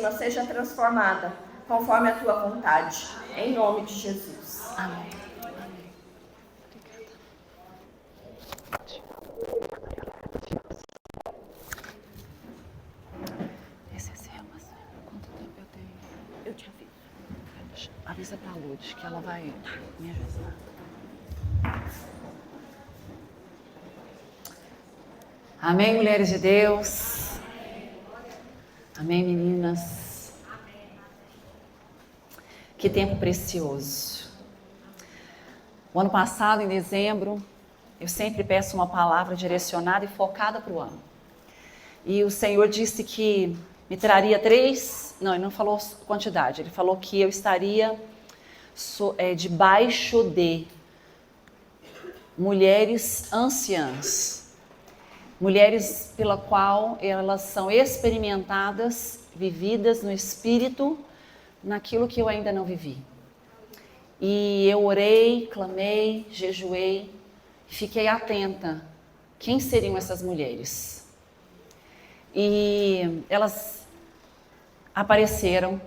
mesma seja transformada conforme a tua vontade. Em nome de Jesus. Amém. Esse é seu, mas quanto tempo eu tenho? Eu te aviso. Avisa pra Lud que ela vai me ajudar. Amém, mulheres de Deus. Amém, meninas. Que tempo precioso. O ano passado, em dezembro, eu sempre peço uma palavra direcionada e focada para o ano. E o Senhor disse que me traria 3... Não, ele não falou quantidade. Ele falou que eu estaria debaixo de mulheres anciãs. Mulheres pela qual elas são experimentadas, vividas no Espírito, naquilo que eu ainda não vivi. E eu orei, clamei, jejuei, fiquei atenta. Quem seriam essas mulheres? E elas apareceram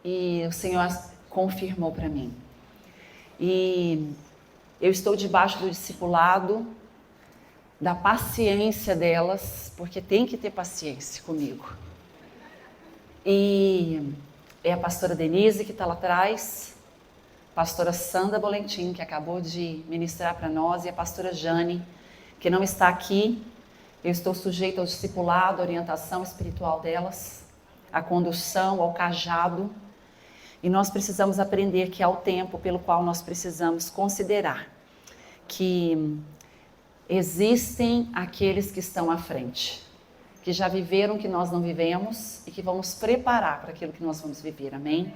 e o Senhor confirmou para mim. E eu estou debaixo do discipulado, da paciência delas, porque tem que ter paciência comigo. E é a pastora Denise que está lá atrás, a pastora Sandra Bolentim, que acabou de ministrar para nós, e a pastora Jane, que não está aqui. Eu estou sujeita ao discipulado, à orientação espiritual delas, à condução, ao cajado. E nós precisamos aprender que há o tempo pelo qual nós precisamos considerar que existem aqueles que estão à frente, que já viveram o que nós não vivemos e que vão nos preparar para aquilo que nós vamos viver, amém?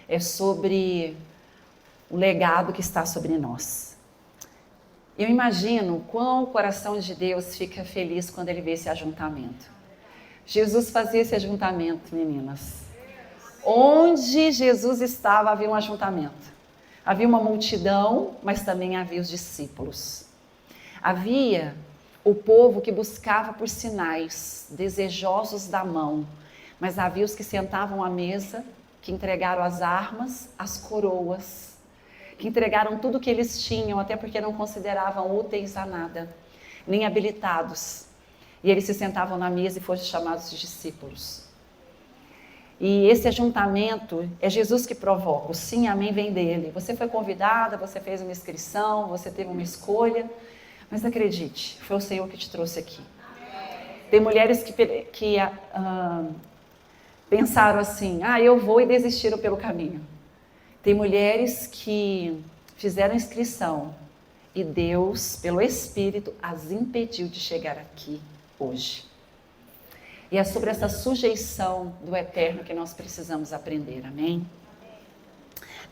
É sobre o legado que está sobre nós. Eu imagino quão o coração de Deus fica feliz quando ele vê esse ajuntamento. Jesus fazia esse ajuntamento, meninas. Onde Jesus estava havia um ajuntamento. Havia uma multidão, mas também havia os discípulos. Havia o povo que buscava por sinais, desejosos da mão, mas havia os que sentavam à mesa, que entregaram as armas, as coroas, que entregaram tudo o que eles tinham, até porque não consideravam úteis a nada, nem habilitados. E eles se sentavam na mesa e foram chamados de discípulos. E esse ajuntamento é Jesus que provoca, o sim, amém vem dele. Você foi convidada, você fez uma inscrição, você teve uma escolha, mas acredite, foi o Senhor que te trouxe aqui. Tem mulheres que pensaram assim, eu vou, e desistiram pelo caminho. Tem mulheres que fizeram inscrição e Deus, pelo Espírito, as impediu de chegar aqui hoje. E é sobre essa sujeição do eterno que nós precisamos aprender, amém?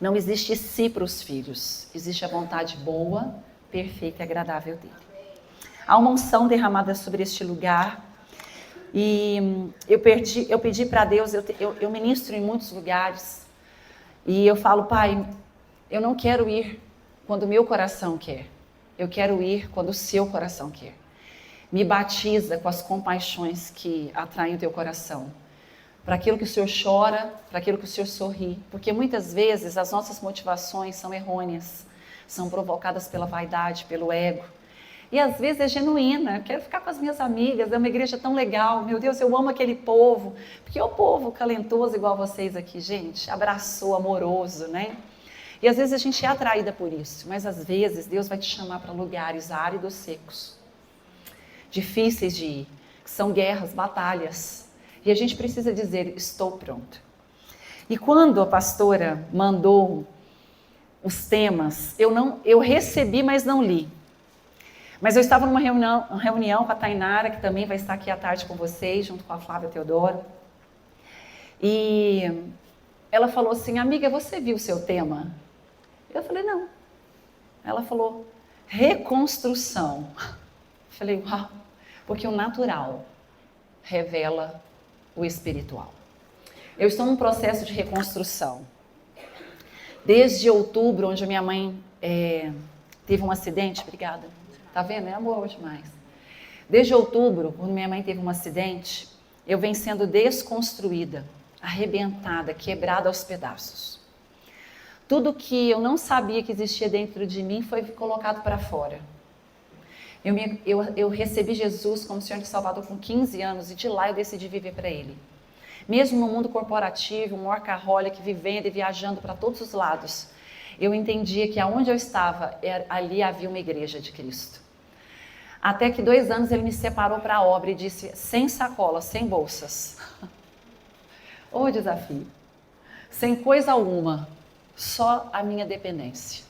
Não existe si para os filhos, existe a vontade boa, perfeita e agradável dele. Há uma unção derramada sobre este lugar e eu pedi para Deus, eu ministro em muitos lugares e eu falo, Pai, eu não quero ir quando o meu coração quer, eu quero ir quando o seu coração quer. Me batiza com as compaixões que atraem o teu coração, para aquilo que o Senhor chora, para aquilo que o Senhor sorri, porque muitas vezes as nossas motivações são errôneas, são provocadas pela vaidade, pelo ego. E às vezes é genuína, eu quero ficar com as minhas amigas, é uma igreja tão legal, meu Deus, eu amo aquele povo, porque é o povo calentoso igual vocês aqui, gente, abraçou, amoroso, né? E às vezes a gente é atraída por isso, mas às vezes Deus vai te chamar para lugares áridos, secos, difíceis de ir, que são guerras, batalhas, e a gente precisa dizer, estou pronto. E quando a pastora mandou os temas, eu recebi, mas não li. Mas eu estava numa reunião com a Tainara, que também vai estar aqui à tarde com vocês, junto com a Flávia Teodoro. E ela falou assim, amiga, você viu o seu tema? Eu falei, não. Ela falou, reconstrução. Eu falei, uau, porque o natural revela o espiritual. Eu estou num processo de reconstrução. Desde outubro, onde a minha mãe teve um acidente, obrigada. Tá vendo? É amor demais. Desde outubro, quando minha mãe teve um acidente, eu venho sendo desconstruída, arrebentada, quebrada aos pedaços. Tudo que eu não sabia que existia dentro de mim foi colocado para fora. Eu recebi Jesus como Senhor e Salvador com 15 anos e de lá eu decidi viver para Ele. Mesmo no mundo corporativo, um workaholic, vivendo e viajando para todos os lados, eu entendia que aonde eu estava, ali havia uma igreja de Cristo. Até que 2 anos ele me separou para a obra e disse, sem sacolas, sem bolsas. Ô desafio. Sem coisa alguma, só a minha dependência.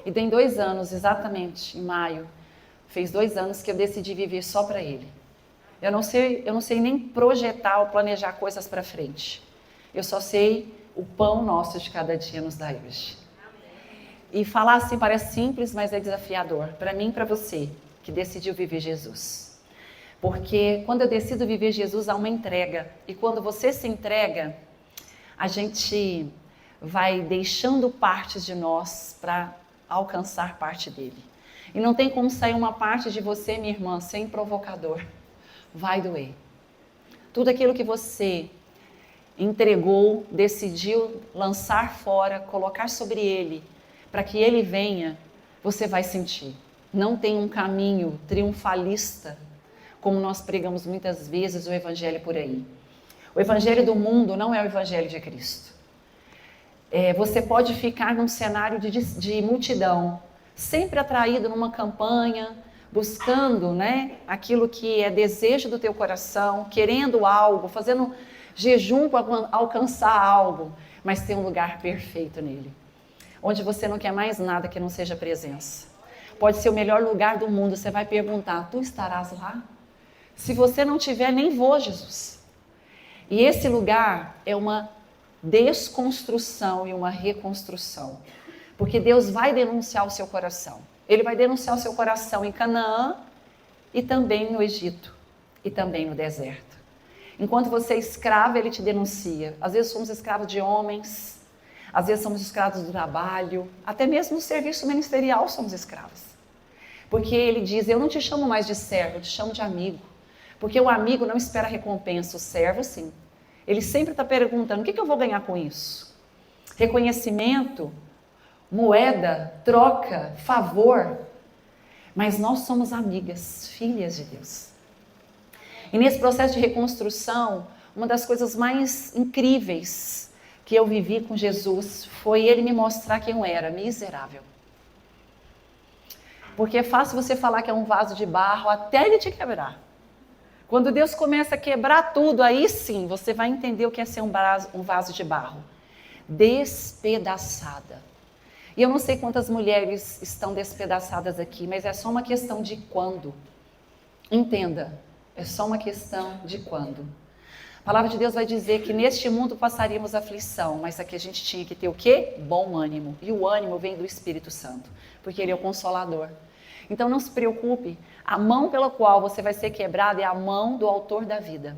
E tem 2 anos, exatamente, em maio, fez 2 anos que eu decidi viver só para Ele. Eu não sei nem projetar ou planejar coisas para frente. Eu só sei o pão nosso de cada dia nos dá hoje. E falar assim parece simples, mas é desafiador. Para mim e para você, que decidiu viver Jesus. Porque quando eu decido viver Jesus, há uma entrega. E quando você se entrega, a gente vai deixando partes de nós para alcançar parte dele. E não tem como sair uma parte de você, minha irmã, sem provocador. Vai doer. Tudo aquilo que você entregou, decidiu lançar fora, colocar sobre ele, para que ele venha, você vai sentir. Não tem um caminho triunfalista, como nós pregamos muitas vezes o evangelho por aí. O evangelho do mundo não é o evangelho de Cristo. Você pode ficar num cenário de multidão, sempre atraído numa campanha, buscando, né, aquilo que é desejo do teu coração, querendo algo, fazendo jejum para alcançar algo, mas tem um lugar perfeito nele, onde você não quer mais nada que não seja presença. Pode ser o melhor lugar do mundo, você vai perguntar, tu estarás lá? Se você não tiver, nem vou, Jesus. E esse lugar é uma desconstrução e uma reconstrução, porque Deus vai denunciar o seu coração. Ele vai denunciar o seu coração em Canaã e também no Egito e também no deserto. Enquanto você é escravo, ele te denuncia. Às vezes somos escravos de homens, às vezes somos escravos do trabalho, até mesmo no serviço ministerial somos escravos. Porque ele diz, eu não te chamo mais de servo, eu te chamo de amigo. Porque o amigo não espera recompensa, o servo sim. Ele sempre está perguntando, o que eu vou ganhar com isso? Reconhecimento? Moeda, troca, favor, mas nós somos amigas, filhas de Deus. E nesse processo de reconstrução, uma das coisas mais incríveis que eu vivi com Jesus foi ele me mostrar quem eu era, miserável. Porque é fácil você falar que é um vaso de barro até ele te quebrar. Quando Deus começa a quebrar tudo, aí sim você vai entender o que é ser um vaso de barro. Despedaçada. E eu não sei quantas mulheres estão despedaçadas aqui, mas é só uma questão de quando. Entenda, é só uma questão de quando. A palavra de Deus vai dizer que neste mundo passaríamos aflição, mas aqui a gente tinha que ter o quê? Bom ânimo. E o ânimo vem do Espírito Santo, porque ele é o Consolador. Então não se preocupe, a mão pela qual você vai ser quebrado é a mão do autor da vida.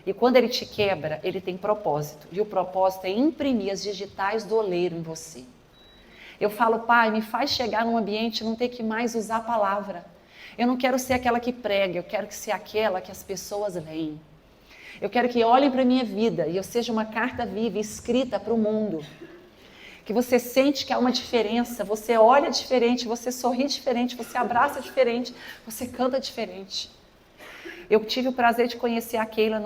E quando ele te quebra, ele tem propósito. E o propósito é imprimir as digitais do oleiro em você. Eu falo, Pai, me faz chegar num ambiente e não ter que mais usar a palavra. Eu não quero ser aquela que prega, eu quero ser aquela que as pessoas leem. Eu quero que olhem para a minha vida e eu seja uma carta viva, escrita para o mundo. Que você sente que há uma diferença, você olha diferente, você sorri diferente, você abraça diferente, você canta diferente. Eu tive o prazer de conhecer a Keila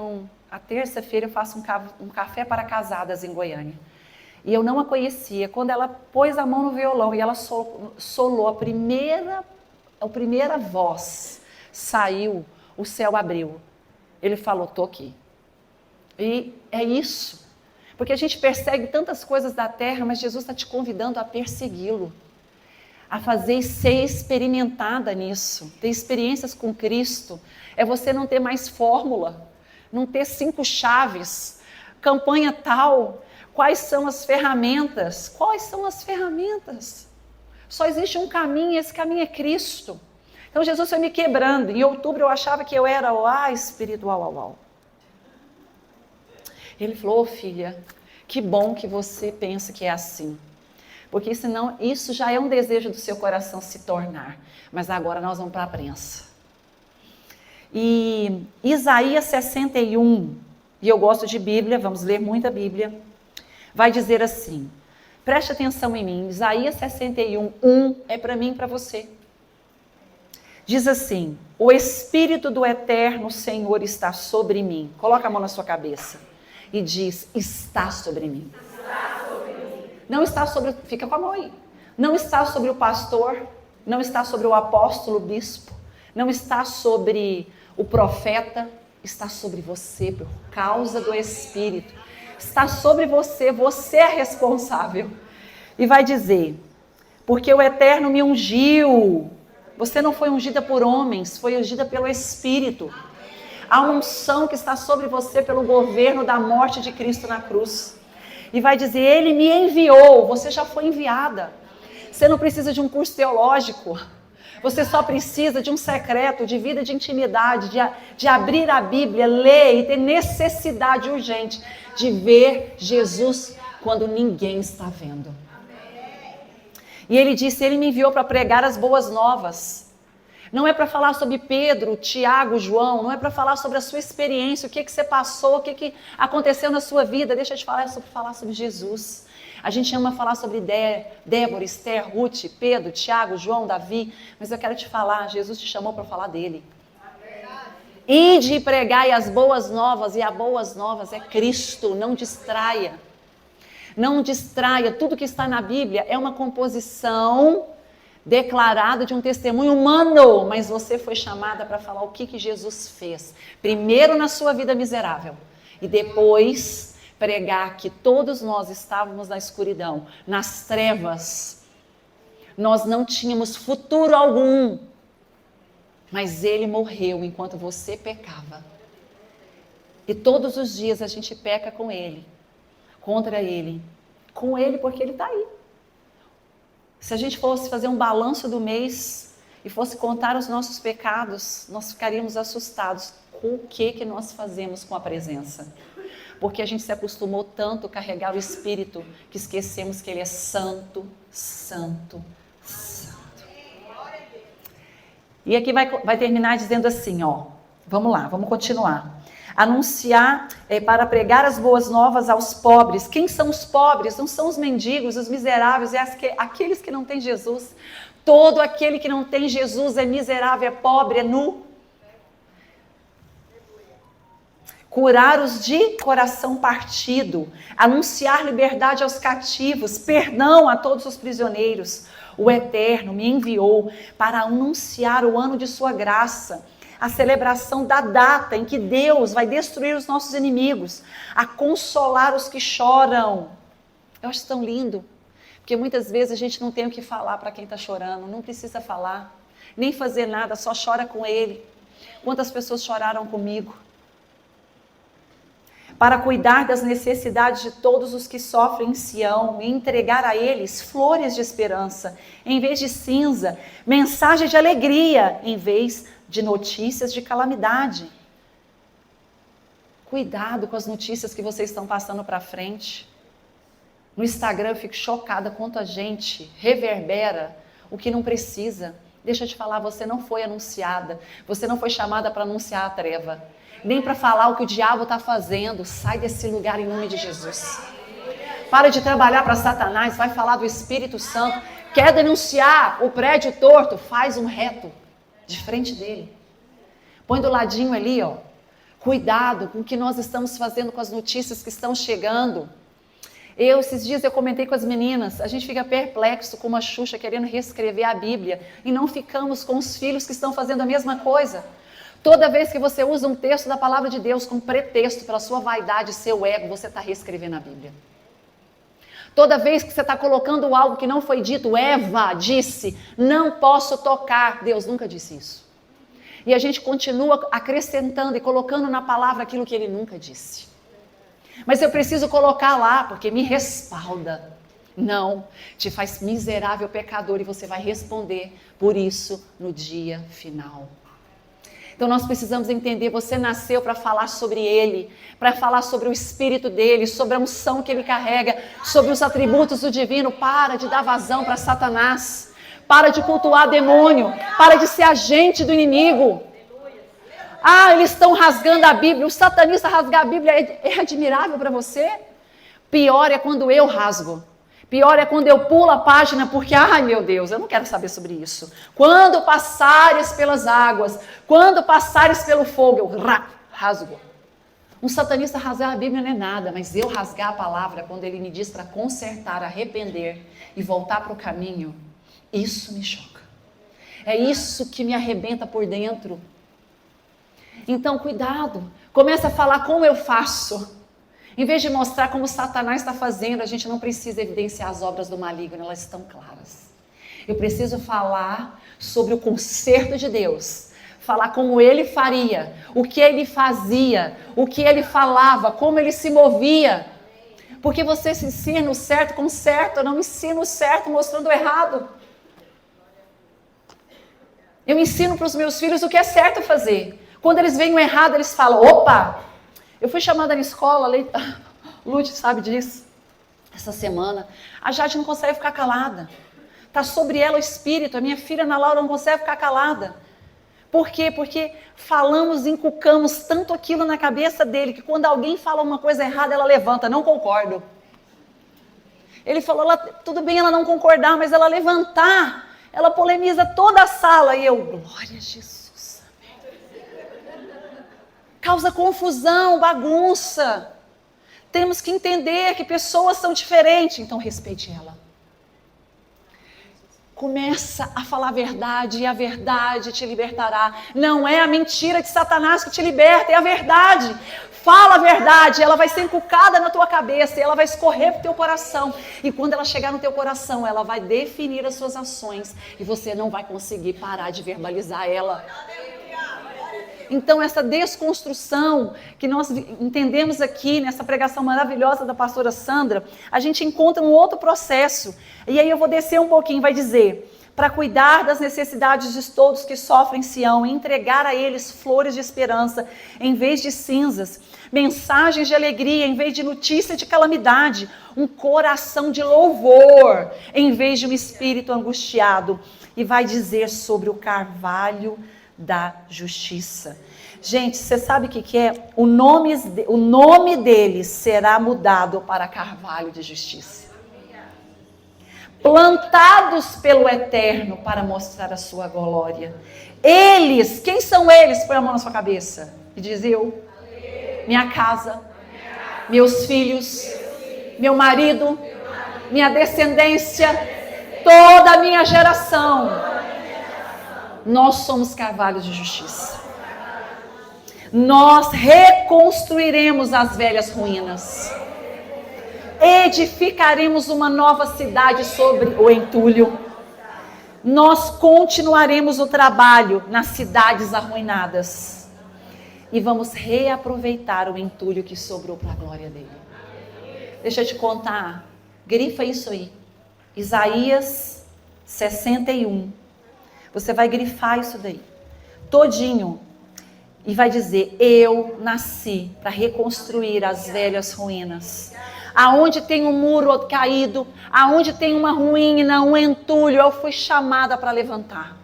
a terça-feira, eu faço um café para casadas em Goiânia. E eu não a conhecia. Quando ela pôs a mão no violão e ela solou a primeira voz, saiu, o céu abriu. Ele falou, tô aqui. E é isso. Porque a gente persegue tantas coisas da terra, mas Jesus está te convidando a persegui-lo. A fazer ser experimentada nisso. Ter experiências com Cristo. É você não ter mais fórmula. Não ter 5 chaves. Campanha tal. Quais são as ferramentas? Quais são as ferramentas? Só existe um caminho e esse caminho é Cristo. Então Jesus foi me quebrando. Em outubro eu achava que eu era o espiritual. Ele falou, filha, que bom que você pensa que é assim. Porque senão isso já é um desejo do seu coração se tornar. Mas agora nós vamos para a prensa. E Isaías 61, e eu gosto de Bíblia, vamos ler muita Bíblia, vai dizer assim, preste atenção em mim, Isaías 61, 1 é para mim e para você. Diz assim, o Espírito do Eterno Senhor está sobre mim. Coloca a mão na sua cabeça e diz, está sobre mim. Está sobre mim. Não está sobre, fica com a mão aí. Não está sobre o pastor, não está sobre o apóstolo, o bispo, não está sobre o profeta, está sobre você por causa do Espírito. Está sobre você, você é responsável. E vai dizer, porque o Eterno me ungiu. Você não foi ungida por homens, foi ungida pelo Espírito. Há uma unção que está sobre você pelo governo da morte de Cristo na cruz. E vai dizer, Ele me enviou, você já foi enviada. Você não precisa de um curso teológico. Você só precisa de um secreto, de vida de intimidade, de abrir a Bíblia, ler e ter necessidade urgente de ver Jesus quando ninguém está vendo. E ele disse, ele me enviou para pregar as boas novas. Não é para falar sobre Pedro, Tiago, João, não é para falar sobre a sua experiência, o que você passou, o que aconteceu na sua vida. Deixa eu te falar, é sobre falar sobre Jesus. A gente ama falar sobre Débora, Esther, Ruth, Pedro, Tiago, João, Davi, mas eu quero te falar, Jesus te chamou para falar dele. Ide e pregai as boas novas, e as boas novas é Cristo, não distraia. Não distraia, tudo que está na Bíblia é uma composição declarada de um testemunho humano, mas você foi chamada para falar o que Jesus fez. Primeiro na sua vida miserável e depois pregar que todos nós estávamos na escuridão, nas trevas. Nós não tínhamos futuro algum, mas Ele morreu enquanto você pecava. E todos os dias a gente peca com Ele. Contra Ele, com Ele porque Ele está aí. Se a gente fosse fazer um balanço do mês e fosse contar os nossos pecados, nós ficaríamos assustados com o que nós fazemos com a presença. Porque a gente se acostumou tanto a carregar o Espírito que esquecemos que Ele é santo, santo, santo. E aqui vai terminar dizendo assim, ó, vamos lá, vamos continuar. Anunciar para pregar as boas novas aos pobres. Quem são os pobres? Não são os mendigos, os miseráveis, é aqueles que não têm Jesus. Todo aquele que não tem Jesus é miserável, é pobre, é nu. Curar os de coração partido, anunciar liberdade aos cativos, perdão a todos os prisioneiros. O Eterno me enviou para anunciar o ano de sua graça, a celebração da data em que Deus vai destruir os nossos inimigos, a consolar os que choram. Eu acho tão lindo, porque muitas vezes a gente não tem o que falar para quem está chorando, não precisa falar, nem fazer nada, só chora com ele. Quantas pessoas choraram comigo? Para cuidar das necessidades de todos os que sofrem em Sião e entregar a eles flores de esperança, em vez de cinza, mensagem de alegria, em vez de notícias de calamidade. Cuidado com as notícias que vocês estão passando para frente. No Instagram eu fico chocada quanto a gente reverbera o que não precisa. Deixa eu te falar, você não foi anunciada, você não foi chamada para anunciar a treva, nem para falar o que o diabo está fazendo. Sai desse lugar em nome de Jesus. Para de trabalhar para Satanás, vai falar do Espírito Santo. Quer denunciar o prédio torto? Faz um reto de frente dele. Põe do ladinho ali, ó. Cuidado com o que nós estamos fazendo com as notícias que estão chegando. Esses dias eu comentei com as meninas, a gente fica perplexo com uma Xuxa querendo reescrever a Bíblia e não ficamos com os filhos que estão fazendo a mesma coisa. Toda vez que você usa um texto da palavra de Deus como pretexto para a sua vaidade e seu ego, você está reescrevendo a Bíblia. Toda vez que você está colocando algo que não foi dito, Eva disse, não posso tocar. Deus nunca disse isso. E a gente continua acrescentando e colocando na palavra aquilo que ele nunca disse. Mas eu preciso colocar lá, porque me respalda. Não, te faz miserável pecador e você vai responder por isso no dia final. Então nós precisamos entender, você nasceu para falar sobre Ele, para falar sobre o Espírito dEle, sobre a unção que Ele carrega, sobre os atributos do divino. Para de dar vazão para Satanás, para de cultuar demônio, para de ser agente do inimigo. Ah, eles estão rasgando a Bíblia. O satanista rasgar a Bíblia é admirável para você? Pior é quando eu rasgo. Pior é quando eu pulo a página porque, ai meu Deus, eu não quero saber sobre isso. Quando passares pelas águas, quando passares pelo fogo, eu rasgo. Um satanista rasgar a Bíblia não é nada, mas eu rasgar a palavra quando ele me diz para consertar, arrepender e voltar para o caminho, isso me choca. É isso que me arrebenta por dentro. Então, cuidado. Começa a falar como eu faço. Em vez de mostrar como Satanás está fazendo, a gente não precisa evidenciar as obras do maligno, elas estão claras. Eu preciso falar sobre o conserto de Deus. Falar como ele faria, o que ele fazia, o que ele falava, como ele se movia. Porque você se ensina o certo com o certo, eu não ensino o certo mostrando o errado. Eu ensino para os meus filhos o que é certo fazer. Quando eles veem o errado, eles falam, opa! Eu fui chamada na escola, Lúcia sabe disso, essa semana. A Jade não consegue ficar calada. Está sobre ela o espírito. A minha filha Ana Laura não consegue ficar calada. Por quê? Porque falamos, inculcamos tanto aquilo na cabeça dele, que quando alguém fala uma coisa errada, ela levanta, não concordo. Ele falou, tudo bem ela não concordar, mas ela levantar, ela polemiza toda a sala. E eu, glória a Jesus. Causa confusão, bagunça. Temos que entender que pessoas são diferentes, então respeite ela. Começa a falar a verdade e a verdade te libertará. Não é a mentira de Satanás que te liberta, é a verdade. Fala a verdade, ela vai ser inculcada na tua cabeça e ela vai escorrer para o teu coração. E quando ela chegar no teu coração, ela vai definir as suas ações e você não vai conseguir parar de verbalizar ela. Então, essa desconstrução que nós entendemos aqui nessa pregação maravilhosa da pastora Sandra, a gente encontra um outro processo. E aí eu vou descer um pouquinho, vai dizer, para cuidar das necessidades de todos que sofrem em Sião, e entregar a eles flores de esperança em vez de cinzas, mensagens de alegria em vez de notícia de calamidade, um coração de louvor em vez de um espírito angustiado. E vai dizer sobre o carvalho da justiça. Gente, você sabe o que é? O nome deles será mudado para carvalho de justiça. Plantados pelo Eterno para mostrar a sua glória. Eles, quem são eles? Põe a mão na sua cabeça e diz eu, minha casa, meus filhos, meu marido, minha descendência, toda a minha geração. Nós somos carvalhos de justiça. Nós reconstruiremos as velhas ruínas. Edificaremos uma nova cidade sobre o entulho. Nós continuaremos o trabalho nas cidades arruinadas. E vamos reaproveitar o entulho que sobrou para a glória dele. Deixa eu te contar. Grifa isso aí. Isaías 61. Você vai grifar isso daí, todinho, e vai dizer, eu nasci para reconstruir as velhas ruínas. Aonde tem um muro caído, aonde tem uma ruína, um entulho, eu fui chamada para levantar.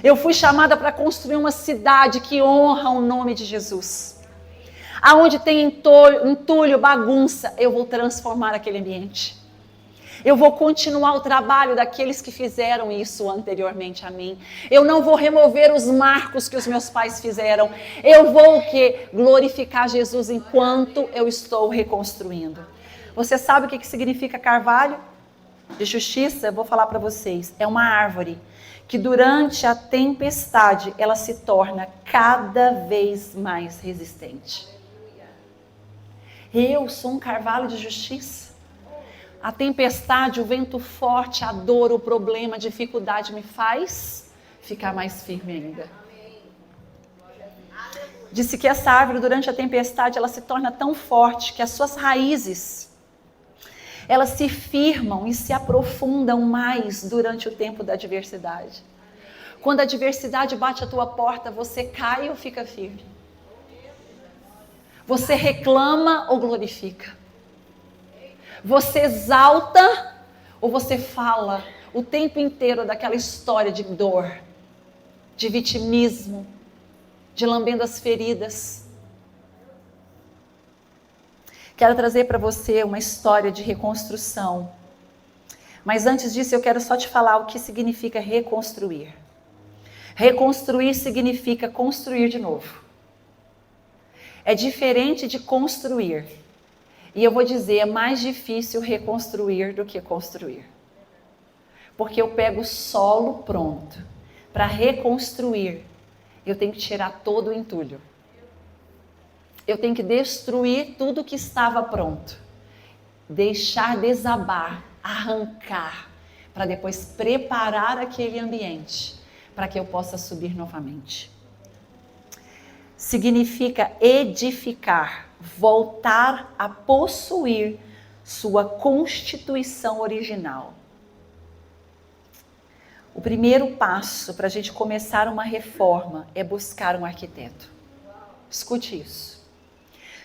Eu fui chamada para construir uma cidade que honra o nome de Jesus. Aonde tem entulho, bagunça, eu vou transformar aquele ambiente. Eu vou continuar o trabalho daqueles que fizeram isso anteriormente a mim. Eu não vou remover os marcos que os meus pais fizeram. Eu vou o quê? Glorificar Jesus enquanto eu estou reconstruindo. Você sabe o que significa carvalho de justiça? Eu vou falar para vocês. É uma árvore que durante a tempestade ela se torna cada vez mais resistente. Eu sou um carvalho de justiça. A tempestade, o vento forte, a dor, o problema, a dificuldade me faz ficar mais firme ainda. Disse que essa árvore, durante a tempestade, ela se torna tão forte que as suas raízes, elas se firmam e se aprofundam mais durante o tempo da adversidade. Quando a adversidade bate a tua porta, você cai ou fica firme? Você reclama ou glorifica? Você exalta ou você fala o tempo inteiro daquela história de dor, de vitimismo, de lambendo as feridas. Quero trazer para você uma história de reconstrução. Mas antes disso, eu quero só te falar o que significa reconstruir. Reconstruir significa construir de novo. É diferente de construir. E eu vou dizer, é mais difícil reconstruir do que construir. Porque eu pego o solo pronto. Para reconstruir, eu tenho que tirar todo o entulho. Eu tenho que destruir tudo que estava pronto. Deixar desabar, arrancar, para depois preparar aquele ambiente, para que eu possa subir novamente. Significa edificar, voltar a possuir sua constituição original. O primeiro passo para a gente começar uma reforma é buscar um arquiteto. Escute isso.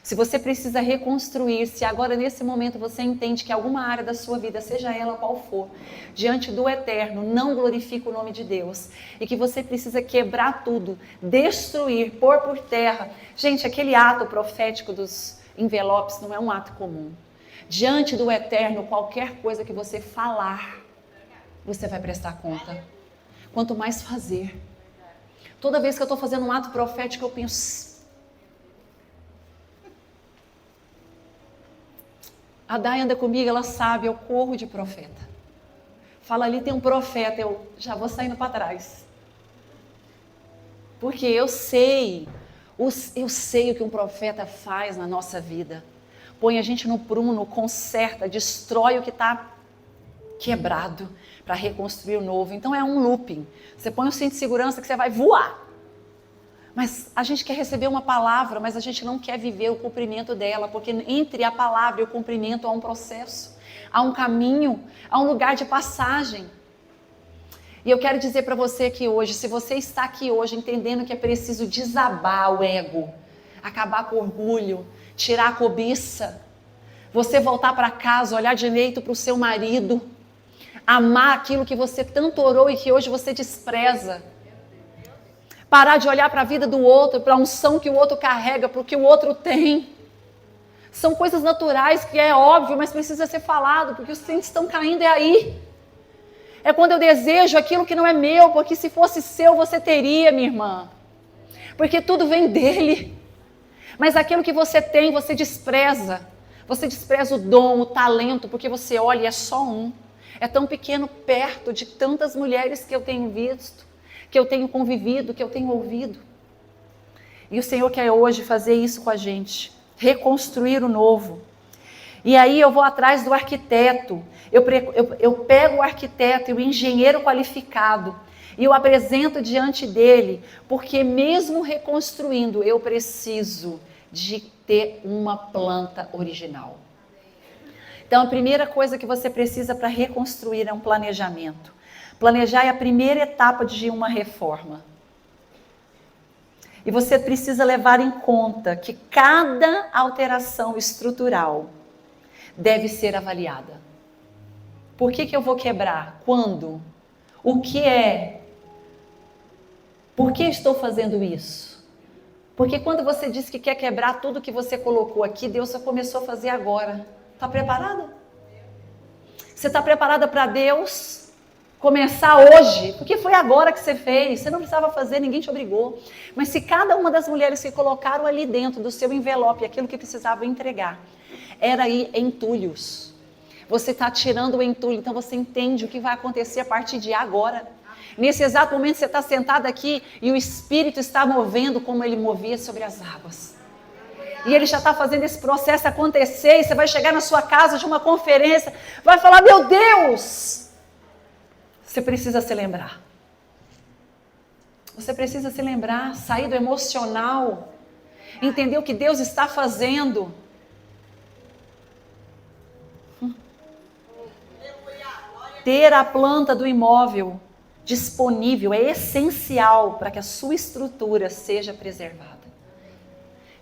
Se você precisa reconstruir, se agora nesse momento você entende que alguma área da sua vida, seja ela qual for, diante do eterno, não glorifica o nome de Deus, e que você precisa quebrar tudo, destruir, pôr por terra. Gente, aquele ato profético dos envelopes não é um ato comum. Diante do eterno, qualquer coisa que você falar, você vai prestar conta. Quanto mais fazer. Toda vez que eu estou fazendo um ato profético, eu penso... A Dai anda comigo, ela sabe, eu corro de profeta. Fala ali, tem um profeta, eu já vou saindo para trás. Porque eu sei o que um profeta faz na nossa vida. Põe a gente no prumo, conserta, destrói o que está quebrado para reconstruir o novo. Então é um looping. Você põe o cinto de segurança que você vai voar. Mas a gente quer receber uma palavra, mas a gente não quer viver o cumprimento dela, porque entre a palavra e o cumprimento há um processo, há um caminho, há um lugar de passagem. E eu quero dizer para você aqui hoje, se você está aqui hoje entendendo que é preciso desabar o ego, acabar com o orgulho, tirar a cobiça, você voltar para casa, olhar direito para o seu marido, amar aquilo que você tanto orou e que hoje você despreza. Parar de olhar para a vida do outro, para a unção que o outro carrega, para o que o outro tem. São coisas naturais que é óbvio, mas precisa ser falado, porque os trens estão caindo, é aí. É quando eu desejo aquilo que não é meu, porque se fosse seu você teria, minha irmã. Porque tudo vem dele. Mas aquilo que você tem, você despreza. Você despreza o dom, o talento, porque você olha e é só um. É tão pequeno perto de tantas mulheres que eu tenho visto, que eu tenho convivido, que eu tenho ouvido. E o Senhor quer hoje fazer isso com a gente, reconstruir o novo. E aí eu vou atrás do arquiteto, eu pego o arquiteto e o engenheiro qualificado, e eu apresento diante dele, porque mesmo reconstruindo, eu preciso de ter uma planta original. Então a primeira coisa que você precisa para reconstruir é um planejamento. Planejar é a primeira etapa de uma reforma. E você precisa levar em conta que cada alteração estrutural deve ser avaliada. Por que eu vou quebrar? Quando? O que é? Por que estou fazendo isso? Porque quando você diz que quer quebrar tudo que você colocou aqui, Deus só começou a fazer agora. Está preparada? Você está preparada para Deus começar hoje? Porque foi agora que você fez. Você não precisava fazer, ninguém te obrigou. Mas se cada uma das mulheres que colocaram ali dentro do seu envelope aquilo que precisava entregar, era aí entulhos. Você está tirando o entulho, então você entende o que vai acontecer a partir de agora. Nesse exato momento você está sentado aqui e o Espírito está movendo como ele movia sobre as águas. E ele já está fazendo esse processo acontecer, e você vai chegar na sua casa de uma conferência, vai falar, meu Deus! Você precisa se lembrar. Você precisa se lembrar, sair do emocional, entender o que Deus está fazendo. Ter a planta do imóvel disponível é essencial para que a sua estrutura seja preservada.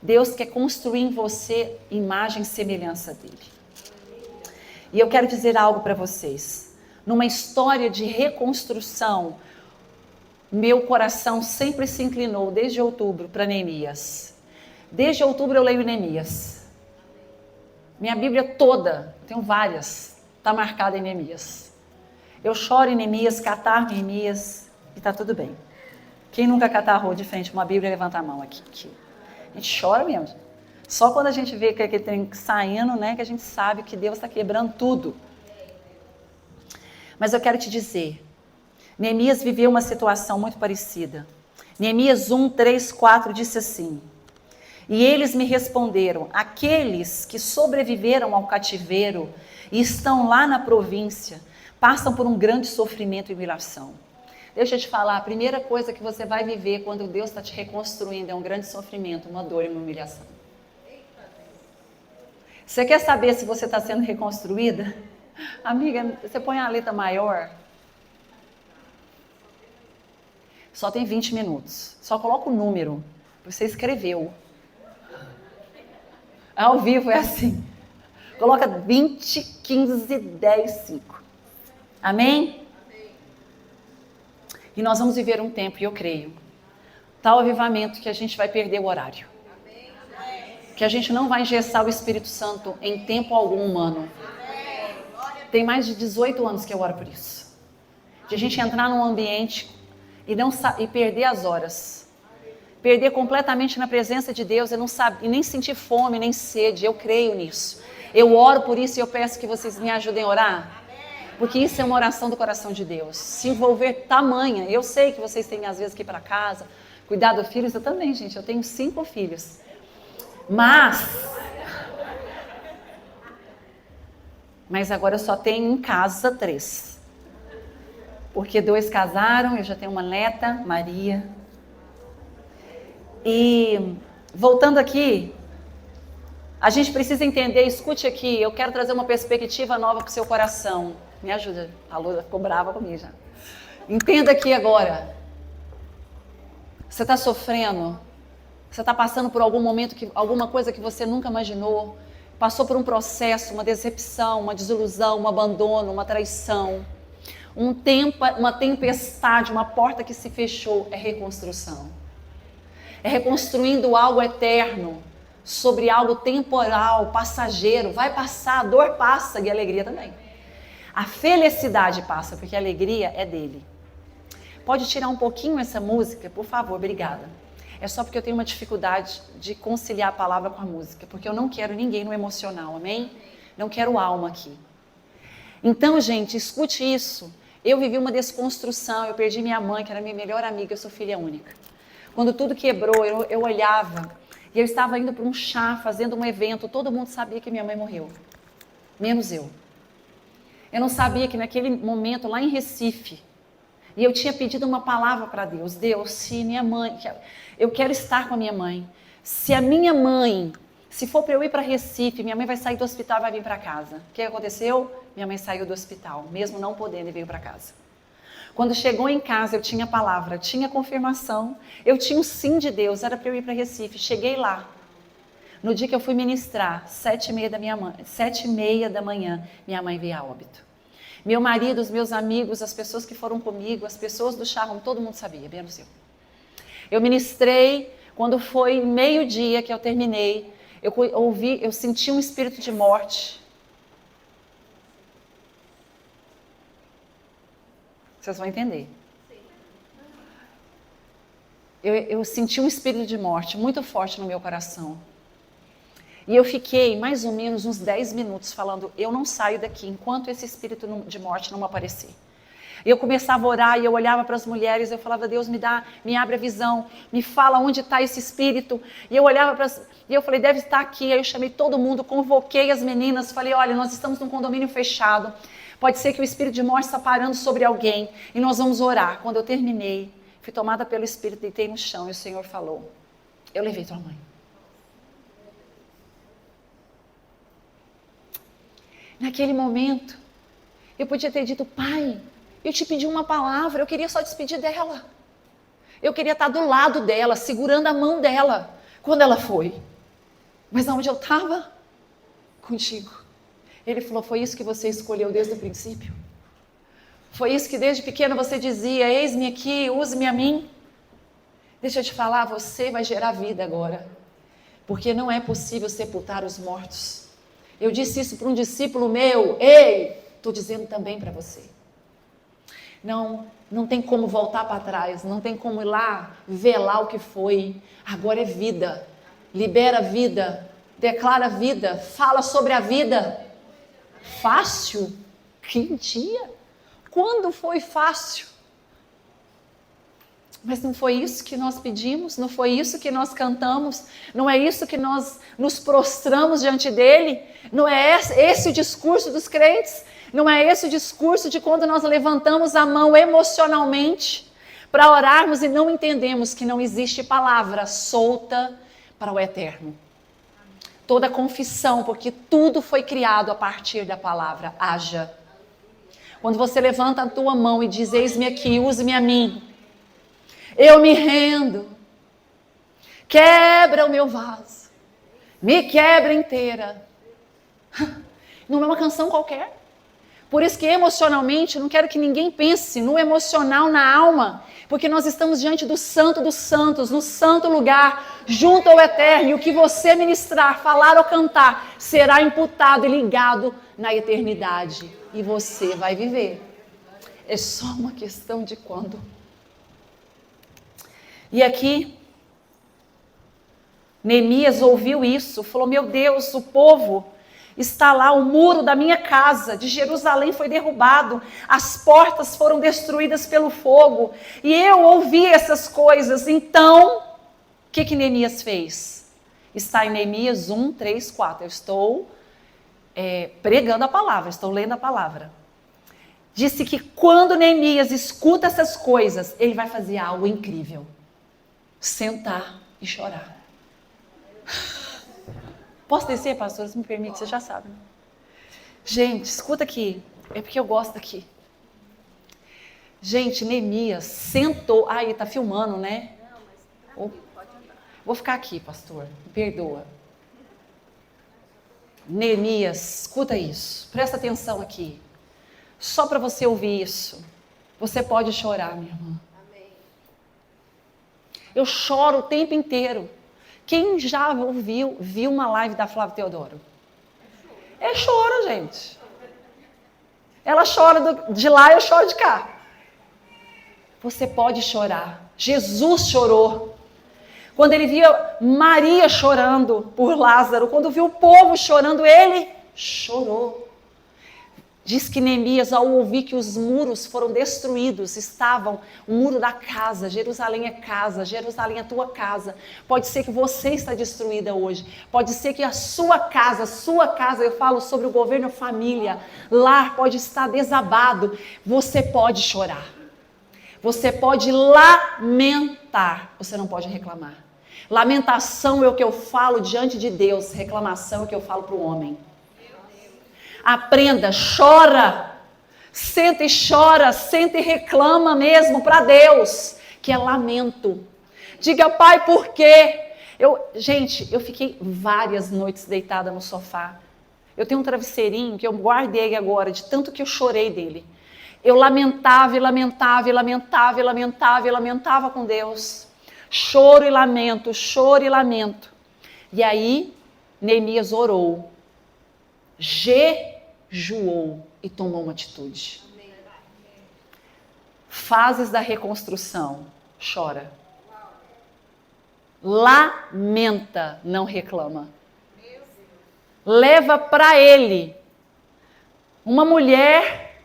Deus quer construir em você imagem e semelhança dele. E eu quero dizer algo para vocês. Numa história de reconstrução, meu coração sempre se inclinou, desde outubro, para Neemias. Desde outubro eu leio Neemias. Minha Bíblia toda, tenho várias, está marcada em Neemias. Eu choro em Neemias, catarro em Neemias, e está tudo bem. Quem nunca catarrou de frente uma Bíblia, levanta a mão aqui. A gente chora mesmo. Só quando a gente vê que aquele trem saindo, né, que a gente sabe que Deus está quebrando tudo. Mas eu quero te dizer, Neemias viveu uma situação muito parecida. Neemias 1, 3, 4 disse assim: e eles me responderam, aqueles que sobreviveram ao cativeiro e estão lá na província, passam por um grande sofrimento e humilhação. Deixa eu te falar, a primeira coisa que você vai viver quando Deus está te reconstruindo é um grande sofrimento, uma dor e uma humilhação. Você quer saber se você está sendo reconstruída? Amiga, você põe a letra maior. Só tem 20 minutos. Só coloca o número. Você escreveu. Ao vivo é assim. Coloca 20, 15, 10, 5. Amém? E nós vamos viver um tempo, e eu creio, tal avivamento que a gente vai perder o horário. Que a gente não vai engessar o Espírito Santo em tempo algum humano. Tem mais de 18 anos que eu oro por isso. De a gente entrar num ambiente e perder as horas. Perder completamente na presença de Deus e nem sentir fome, nem sede. Eu creio nisso. Eu oro por isso e eu peço que vocês me ajudem a orar. Porque isso é uma oração do coração de Deus. Se envolver tamanha. Eu sei que vocês têm às vezes que ir para casa, cuidar dos filhos. Eu também, gente. Eu tenho 5 filhos. Mas agora eu só tenho em casa 3. Porque 2 casaram, eu já tenho uma neta, Maria. E voltando aqui, a gente precisa entender, escute aqui, eu quero trazer uma perspectiva nova para o seu coração. Me ajuda, a Lula ficou brava comigo já. Entenda aqui agora. Você está sofrendo? Você está passando por algum momento, alguma coisa que você nunca imaginou? Passou por um processo, uma decepção, uma desilusão, um abandono, uma traição. Uma tempestade, uma porta que se fechou. É reconstrução. É reconstruindo algo eterno sobre algo temporal, passageiro. Vai passar, a dor passa e a alegria também. A felicidade passa, porque a alegria é dele. Pode tirar um pouquinho essa música, por favor, obrigada. É só porque eu tenho uma dificuldade de conciliar a palavra com a música, porque eu não quero ninguém no emocional, amém? Não quero alma aqui. Então, gente, escute isso. Eu vivi uma desconstrução, eu perdi minha mãe, que era minha melhor amiga, eu sou filha única. Quando tudo quebrou, eu olhava e eu estava indo para um chá, fazendo um evento, todo mundo sabia que minha mãe morreu, menos eu. Eu não sabia que naquele momento, lá em Recife, e eu tinha pedido uma palavra para Deus. Deus, se minha mãe... Eu quero estar com a minha mãe. Se a minha mãe... Se for para eu ir para Recife, minha mãe vai sair do hospital e vai vir para casa. O que aconteceu? Minha mãe saiu do hospital, mesmo não podendo, e veio para casa. Quando chegou em casa, eu tinha palavra, tinha confirmação. Eu tinha o sim de Deus, era para eu ir para Recife. Cheguei lá. No dia que eu fui ministrar, 7h30 da manhã, minha mãe veio a óbito. Meu marido, os meus amigos, as pessoas que foram comigo, as pessoas do charrom, todo mundo sabia, menos eu. Eu ministrei, quando foi meio-dia que eu terminei, eu senti um espírito de morte. Vocês vão entender. Eu senti um espírito de morte muito forte no meu coração. E eu fiquei mais ou menos uns 10 minutos falando, eu não saio daqui enquanto esse espírito de morte não aparecer. E eu começava a orar e eu olhava para as mulheres, eu falava, Deus me abre a visão, me fala onde está esse espírito. E eu olhava e eu falei, deve estar aqui. Aí eu chamei todo mundo, convoquei as meninas, falei, olha, nós estamos num condomínio fechado. Pode ser que o espírito de morte está parando sobre alguém e nós vamos orar. Quando eu terminei, fui tomada pelo espírito, deitei no chão e o Senhor falou, eu levei tua mãe. Naquele momento, eu podia ter dito, pai, eu te pedi uma palavra, eu queria só despedir dela. Eu queria estar do lado dela, segurando a mão dela, quando ela foi. Mas onde eu estava? Contigo. Ele falou, foi isso que você escolheu desde o princípio? Foi isso que desde pequeno você dizia, eis-me aqui, use-me a mim. Deixa eu te falar, você vai gerar vida agora. Porque não é possível sepultar os mortos. Eu disse isso para um discípulo meu, ei, estou dizendo também para você. Não tem como voltar para trás, não tem como ir lá, velar o que foi. Agora é vida. Libera a vida, declara a vida, fala sobre a vida. Fácil? Que dia? Quando foi fácil? Mas não foi isso que nós pedimos, não foi isso que nós cantamos, não é isso que nós nos prostramos diante dele, não é esse o discurso dos crentes, não é esse o discurso de quando nós levantamos a mão emocionalmente para orarmos e não entendemos que não existe palavra solta para o eterno. Toda confissão, porque tudo foi criado a partir da palavra, haja. Quando você levanta a tua mão e diz, eis-me aqui, use-me a mim, eu me rendo, quebra o meu vaso, me quebra inteira. Não é uma canção qualquer. Por isso que emocionalmente, não quero que ninguém pense no emocional, na alma, porque nós estamos diante do Santo dos Santos, no santo lugar, junto ao Eterno, e o que você ministrar, falar ou cantar, será imputado e ligado na eternidade, e você vai viver. É só uma questão de quando. E aqui, Neemias ouviu isso, falou, meu Deus, o povo está lá, o muro da minha casa, de Jerusalém foi derrubado, as portas foram destruídas pelo fogo, e eu ouvi essas coisas. Então, o que Neemias fez? Está em Neemias 1, 3, 4, eu estou pregando a palavra, estou lendo a palavra. Disse que quando Neemias escuta essas coisas, ele vai fazer algo incrível. Sentar e chorar. Posso descer, pastor? Se me permite, você já sabe. Gente, escuta aqui. É porque eu gosto aqui. Gente, Neemias sentou. Aí, tá filmando, né? Vou ficar aqui, pastor. Me perdoa. Neemias, escuta isso. Presta atenção aqui. Só para você ouvir isso. Você pode chorar, minha irmã. Eu choro o tempo inteiro. Quem já viu uma live da Flávia Teodoro? É choro, gente. Ela chora de lá, eu choro de cá. Você pode chorar. Jesus chorou. Quando ele via Maria chorando por Lázaro, quando viu o povo chorando, ele chorou. Diz que Neemias, ao ouvir que os muros foram destruídos, estavam o muro da casa, Jerusalém é casa, Jerusalém é tua casa. Pode ser que você está destruída hoje, pode ser que a sua casa, eu falo sobre o governo família, lar pode estar desabado. Você pode chorar, você pode lamentar, você não pode reclamar. Lamentação é o que eu falo diante de Deus, reclamação é o que eu falo para o homem. Aprenda, chora, senta e reclama mesmo para Deus, que é lamento. Diga, pai, por quê? Gente, eu fiquei várias noites deitada no sofá. Eu tenho um travesseirinho que eu guardei agora, de tanto que eu chorei dele. Eu lamentava com Deus. Choro e lamento. E aí, Neemias orou. Jejuou e tomou uma atitude. Fases da reconstrução. Chora. Lamenta, não reclama. Leva para ele. Uma mulher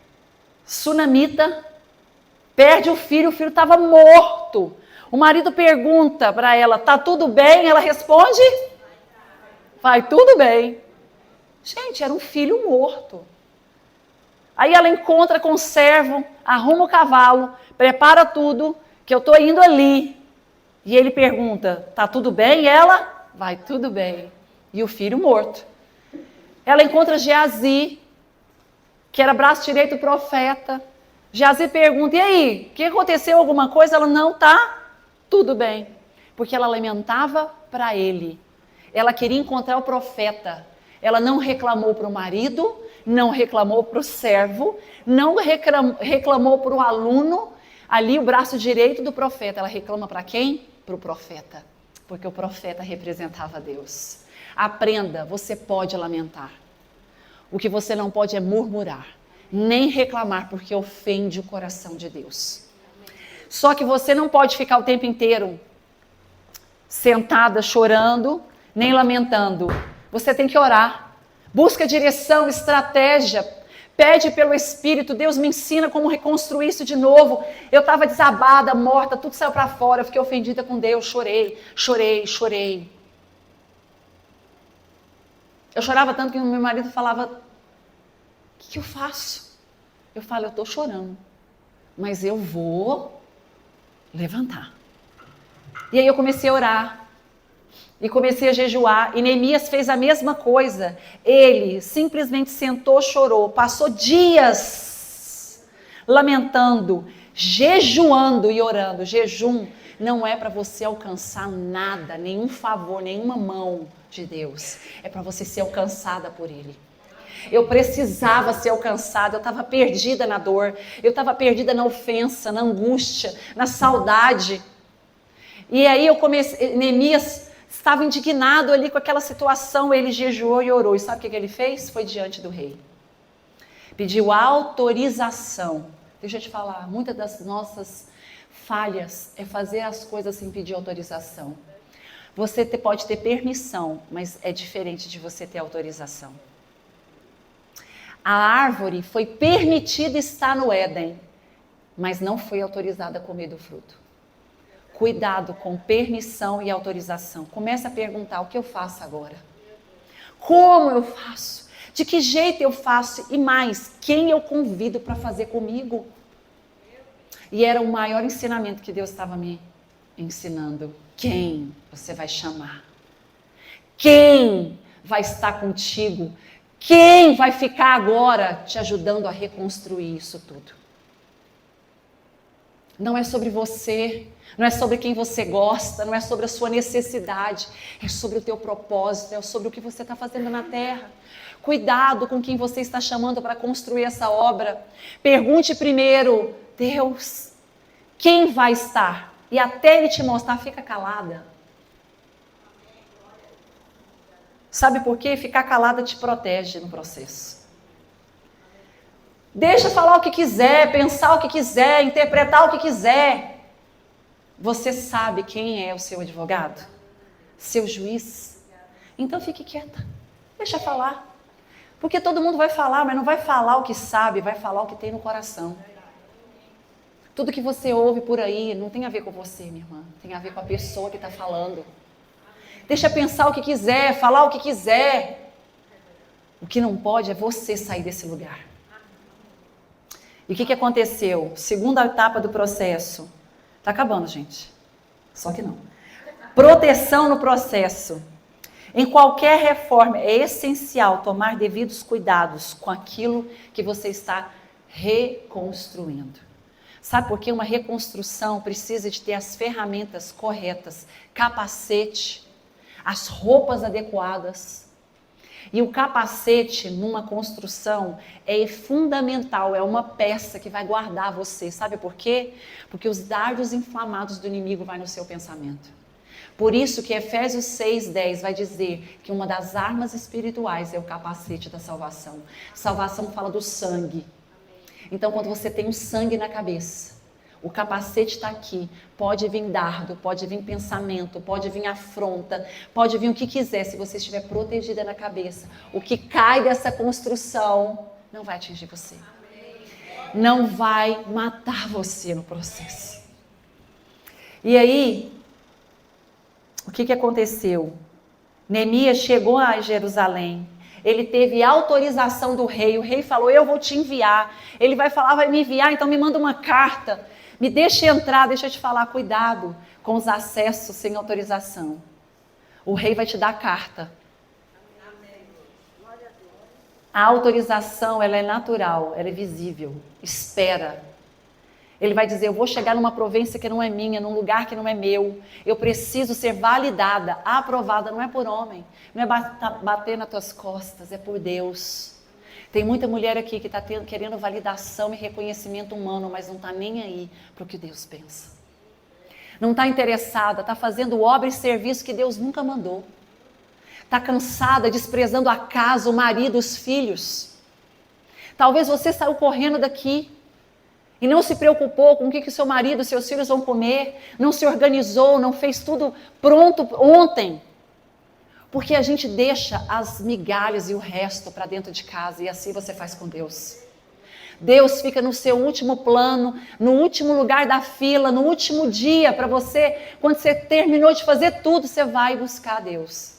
sunamita perde o filho estava morto. O marido pergunta para ela, tá tudo bem? Ela responde, vai tudo bem. Gente, era um filho morto. Aí ela encontra com o servo, arruma o cavalo, prepara tudo, que eu estou indo ali. E ele pergunta, tá tudo bem? E ela, vai tudo bem. E o filho morto. Ela encontra Geazi, que era braço direito do profeta. Geazi pergunta, e aí, o que aconteceu? Alguma coisa? Ela, não, tá tudo bem. Porque ela lamentava para ele. Ela queria encontrar o profeta. Ela não reclamou para o marido, não reclamou para o servo, não reclamou para o aluno, ali o braço direito do profeta. Ela reclama para quem? Para o profeta, porque o profeta representava Deus. Aprenda, você pode lamentar. O que você não pode é murmurar, nem reclamar, porque ofende o coração de Deus. Só que você não pode ficar o tempo inteiro sentada chorando, nem lamentando. Você tem que orar. Busca direção, estratégia. Pede pelo Espírito. Deus me ensina como reconstruir isso de novo. Eu estava desabada, morta, tudo saiu para fora. Eu fiquei ofendida com Deus. Chorei. Eu chorava tanto que meu marido falava: o que eu faço? Eu falo: eu estou chorando, mas eu vou levantar. E aí eu comecei a orar. E comecei a jejuar. E Neemias fez a mesma coisa. Ele simplesmente sentou, chorou. Passou dias lamentando, jejuando e orando. Jejum não é para você alcançar nada, nenhum favor, nenhuma mão de Deus. É para você ser alcançada por Ele. Eu precisava ser alcançada, eu estava perdida na dor, eu estava perdida na ofensa, na angústia, na saudade. E aí Neemias estava indignado ali com aquela situação, ele jejuou e orou. E sabe o que ele fez? Foi diante do rei. Pediu autorização. Deixa eu te falar, muitas das nossas falhas é fazer as coisas sem pedir autorização. Você pode ter permissão, mas é diferente de você ter autorização. A árvore foi permitida estar no Éden, mas não foi autorizada a comer do fruto. Cuidado com permissão e autorização. Comece a perguntar: o que eu faço agora? Como eu faço? De que jeito eu faço? E mais, quem eu convido para fazer comigo? E era o maior ensinamento que Deus estava me ensinando. Quem você vai chamar? Quem vai estar contigo? Quem vai ficar agora te ajudando a reconstruir isso tudo? Não é sobre você, não é sobre quem você gosta, não é sobre a sua necessidade, é sobre o teu propósito, é sobre o que você está fazendo na terra. Cuidado com quem você está chamando para construir essa obra. Pergunte primeiro: Deus, quem vai estar? E até Ele te mostrar, fica calada. Sabe por quê? Ficar calada te protege no processo. Deixa falar o que quiser, pensar o que quiser, interpretar o que quiser. Você sabe quem é o seu advogado? Seu juiz? Então fique quieta. Deixa falar. Porque todo mundo vai falar, mas não vai falar o que sabe, vai falar o que tem no coração. Tudo que você ouve por aí não tem a ver com você, minha irmã. Tem a ver com a pessoa que está falando. Deixa pensar o que quiser, falar o que quiser. O que não pode é você sair desse lugar. E o que aconteceu? Segunda etapa do processo. Está acabando, gente. Só que não. Proteção no processo. Em qualquer reforma é essencial tomar devidos cuidados com aquilo que você está reconstruindo. Sabe por que uma reconstrução precisa de ter as ferramentas corretas, capacete, as roupas adequadas. E o capacete numa construção é fundamental, é uma peça que vai guardar você. Sabe por quê? Porque os dardos inflamados do inimigo vai no seu pensamento. Por isso que Efésios 6:10 vai dizer que uma das armas espirituais é o capacete da salvação. Salvação fala do sangue. Então, quando você tem um sangue na cabeça, o capacete está aqui, pode vir dardo, pode vir pensamento, pode vir afronta, pode vir o que quiser, se você estiver protegida na cabeça. O que cai dessa construção não vai atingir você. Não vai matar você no processo. E aí, o que aconteceu? Neemias chegou a Jerusalém. Ele teve autorização do rei. O rei falou: eu vou te enviar. Ele vai falar: vai me enviar, então me manda uma carta. Me deixa entrar, deixa eu te falar, cuidado com os acessos sem autorização. O rei vai te dar a carta. A autorização, ela é natural, ela é visível. Espera. Ele vai dizer, eu vou chegar numa província que não é minha, num lugar que não é meu. Eu preciso ser validada, aprovada, não é por homem. Não é bater nas tuas costas, é por Deus. Tem muita mulher aqui que está querendo validação e reconhecimento humano, mas não está nem aí para o que Deus pensa. Não está interessada, está fazendo obra e serviço que Deus nunca mandou. Está cansada, desprezando a casa, o marido, os filhos. Talvez você saiu correndo daqui e não se preocupou com o que seu marido e seus filhos vão comer, não se organizou, não fez tudo pronto ontem. Porque a gente deixa as migalhas e o resto para dentro de casa, e assim você faz com Deus. Deus fica no seu último plano, no último lugar da fila, no último dia para você, quando você terminou de fazer tudo, você vai buscar Deus.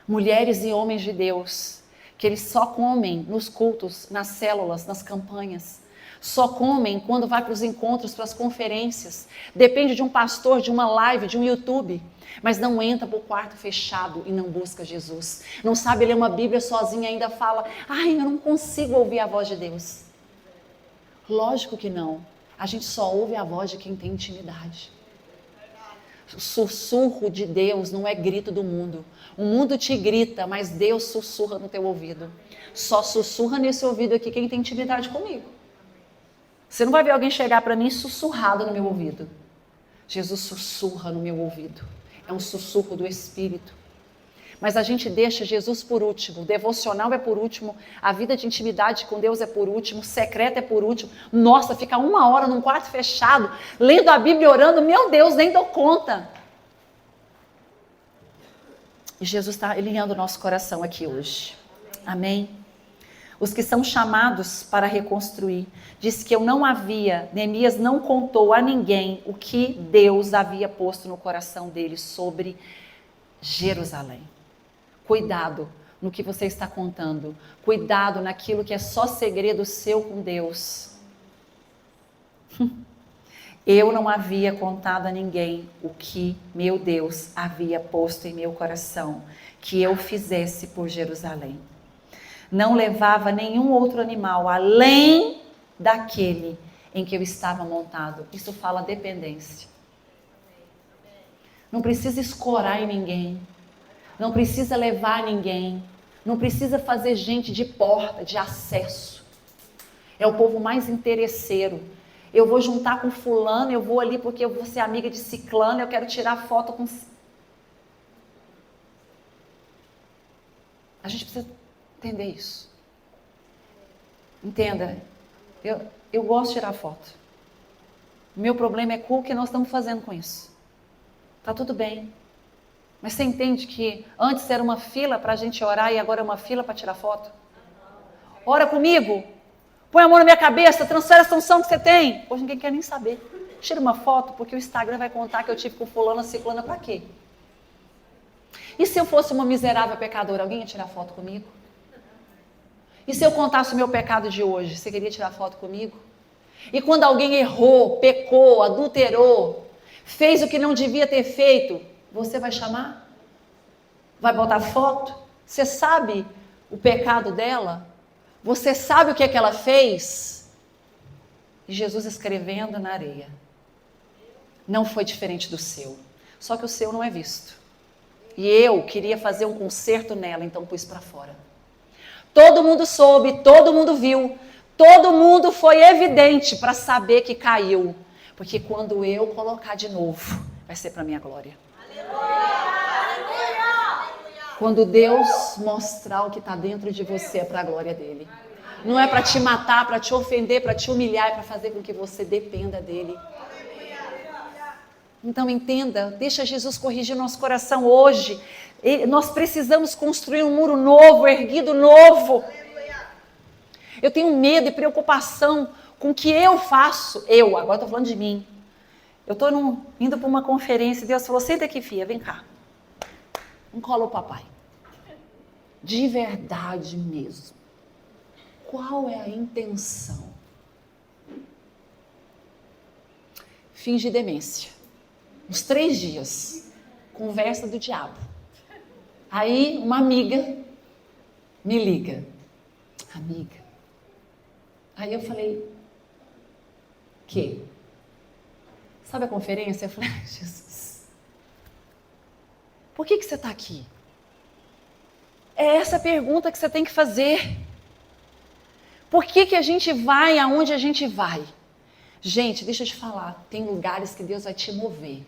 Mulheres e homens de Deus, que eles só comem nos cultos, nas células, nas campanhas. Só comem quando vai para os encontros, para as conferências. Depende de um pastor, de uma live, de um YouTube. Mas não entra para o quarto fechado e não busca Jesus. Não sabe ler uma Bíblia sozinha e ainda fala, ai, eu não consigo ouvir a voz de Deus. Lógico que não. A gente só ouve a voz de quem tem intimidade. O sussurro de Deus não é grito do mundo. O mundo te grita, mas Deus sussurra no teu ouvido. Só sussurra nesse ouvido aqui quem tem intimidade comigo. Você não vai ver alguém chegar para mim sussurrado no meu ouvido. Jesus sussurra no meu ouvido. É um sussurro do Espírito. Mas a gente deixa Jesus por último. O devocional é por último. A vida de intimidade com Deus é por último. O secreto é por último. Nossa, ficar 1 hora num quarto fechado, lendo a Bíblia e orando. Meu Deus, nem dou conta. E Jesus está alinhando o nosso coração aqui hoje. Amém? Os que são chamados para reconstruir. Diz que Neemias não contou a ninguém o que Deus havia posto no coração dele sobre Jerusalém. Cuidado no que você está contando. Cuidado naquilo que é só segredo seu com Deus. Eu não havia contado a ninguém o que meu Deus havia posto em meu coração, que eu fizesse por Jerusalém. Não levava nenhum outro animal além daquele em que eu estava montado. Isso fala dependência. Não precisa escorar em ninguém. Não precisa levar ninguém. Não precisa fazer gente de porta, de acesso. É o povo mais interesseiro. Eu vou juntar com fulano, eu vou ali porque eu vou ser amiga de ciclano, eu quero tirar foto com... A gente precisa entender isso. Entenda, eu gosto de tirar foto. O meu problema é com o que nós estamos fazendo com isso. Tá tudo bem. Mas você entende que antes era uma fila para a gente orar e agora é uma fila para tirar foto? Ora comigo. Põe a mão na minha cabeça, transfere essa unção que você tem. Hoje ninguém quer nem saber. Tira uma foto porque o Instagram vai contar que eu tive com fulana, ciclana, para quê? E se eu fosse uma miserável pecadora, alguém ia tirar foto comigo? E se eu contasse o meu pecado de hoje, você queria tirar foto comigo? E quando alguém errou, pecou, adulterou, fez o que não devia ter feito, você vai chamar? Vai botar foto? Você sabe o pecado dela? Você sabe o que é que ela fez? E Jesus escrevendo na areia. Não foi diferente do seu. Só que o seu não é visto. E eu queria fazer um conserto nela, então pus para fora. Todo mundo soube, todo mundo viu, todo mundo foi evidente para saber que caiu. Porque quando eu colocar de novo, vai ser para minha glória. Quando Deus mostrar o que está dentro de você, é para a glória dele. Não é para te matar, para te ofender, para te humilhar, é para fazer com que você dependa dele. Então entenda, deixa Jesus corrigir nosso coração hoje. Nós precisamos construir um muro novo, erguido novo. Eu tenho medo e preocupação com o que eu faço. Agora estou falando de mim. Eu estou indo para uma conferência e Deus falou, senta aqui, filha, vem cá. Encola o papai. De verdade mesmo. Qual é a intenção? Fingir demência. Uns 3 dias. Conversa do diabo. Aí uma amiga me liga. Amiga. Aí eu falei, quê? Sabe a conferência? Eu falei, Jesus, por que você está aqui? É essa a pergunta que você tem que fazer. Por que a gente vai aonde a gente vai? Gente, deixa eu te falar, tem lugares que Deus vai te mover.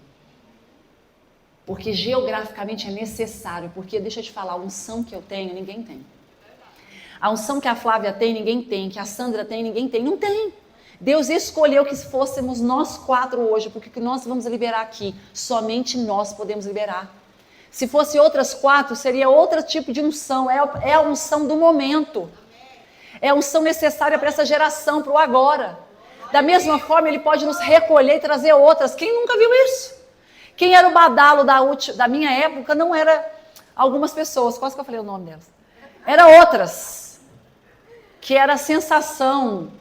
Porque geograficamente é necessário, porque deixa eu te falar, a unção que eu tenho, ninguém tem. A unção que a Flávia tem, ninguém tem, que a Sandra tem, ninguém tem, não tem. Deus escolheu que fôssemos nós 4 hoje, porque o que nós vamos liberar aqui, somente nós podemos liberar. Se fosse outras 4, seria outro tipo de unção, é a unção do momento. É a unção necessária para essa geração, para o agora. Da mesma forma, Ele pode nos recolher e trazer outras. Quem nunca viu isso? Quem era o badalo da minha época não era algumas pessoas, quase que eu falei o nome delas. Era outras. Que era a sensação.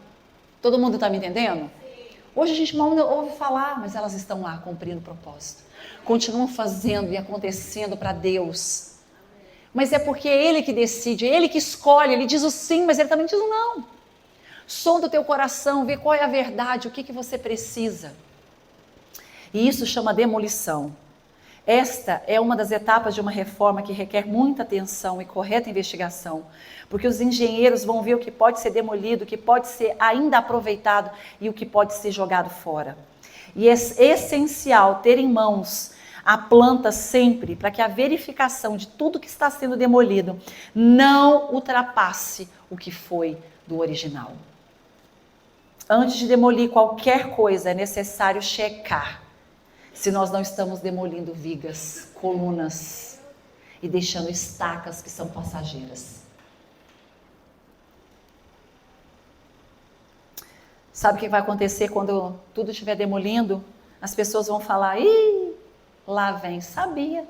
Todo mundo está me entendendo? Hoje a gente mal ouve falar, mas elas estão lá cumprindo o propósito. Continuam fazendo e acontecendo para Deus. Mas é porque é Ele que decide, é Ele que escolhe. Ele diz o sim, mas Ele também diz o não. Sonda o teu coração, vê qual é a verdade, o que você precisa. E isso chama demolição. Esta é uma das etapas de uma reforma que requer muita atenção e correta investigação, porque os engenheiros vão ver o que pode ser demolido, o que pode ser ainda aproveitado e o que pode ser jogado fora. E é essencial ter em mãos a planta sempre, para que a verificação de tudo que está sendo demolido não ultrapasse o que foi do original. Antes de demolir qualquer coisa, é necessário checar se nós não estamos demolindo vigas, colunas e deixando estacas que são passageiras. Sabe o que vai acontecer quando tudo estiver demolindo? As pessoas vão falar, ih, lá vem, sabia.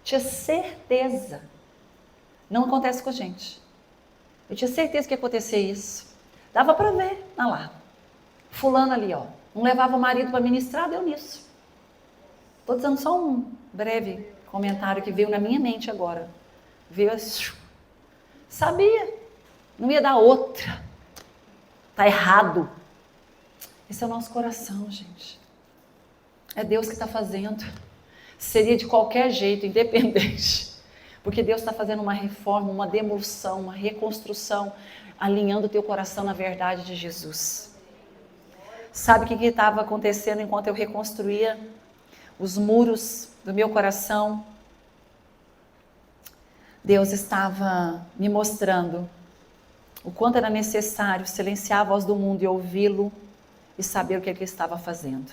Tinha certeza. Não acontece com a gente. Eu tinha certeza que ia acontecer isso. Dava para ver, olha lá. Fulano ali, ó. Não levava o marido para ministrar, deu nisso. Estou dando só um breve comentário que veio na minha mente agora. Veio assim. Sabia. Não ia dar outra. Está errado. Esse é o nosso coração, gente. É Deus que está fazendo. Seria de qualquer jeito, independente. Porque Deus está fazendo uma reforma, uma demolição, uma reconstrução, alinhando o teu coração na verdade de Jesus. Sabe o que estava acontecendo enquanto eu reconstruía os muros do meu coração? Deus estava me mostrando o quanto era necessário silenciar a voz do mundo e ouvi-lo e saber o que ele estava fazendo.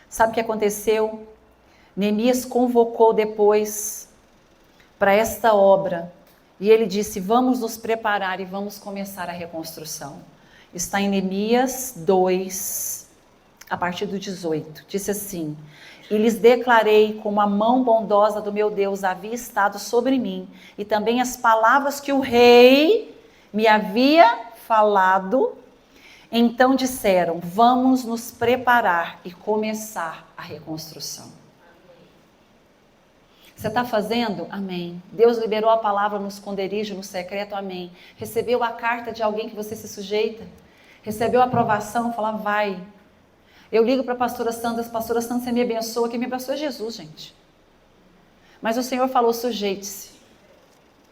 Sabe o que aconteceu? Neemias convocou depois para esta obra e ele disse, vamos nos preparar e vamos começar a reconstrução. Está em Neemias 2, a partir do 18. Disse assim, e lhes declarei como a mão bondosa do meu Deus havia estado sobre mim, e também as palavras que o rei me havia falado. Então disseram, vamos nos preparar e começar a reconstrução. Você está fazendo? Amém. Deus liberou a palavra no esconderijo, no secreto? Amém. Recebeu a carta de alguém que você se sujeita? Recebeu a aprovação? Fala, vai. Eu ligo para a pastora Sandra, você me abençoa. Quem me abençoa é Jesus, gente. Mas o Senhor falou, sujeite-se.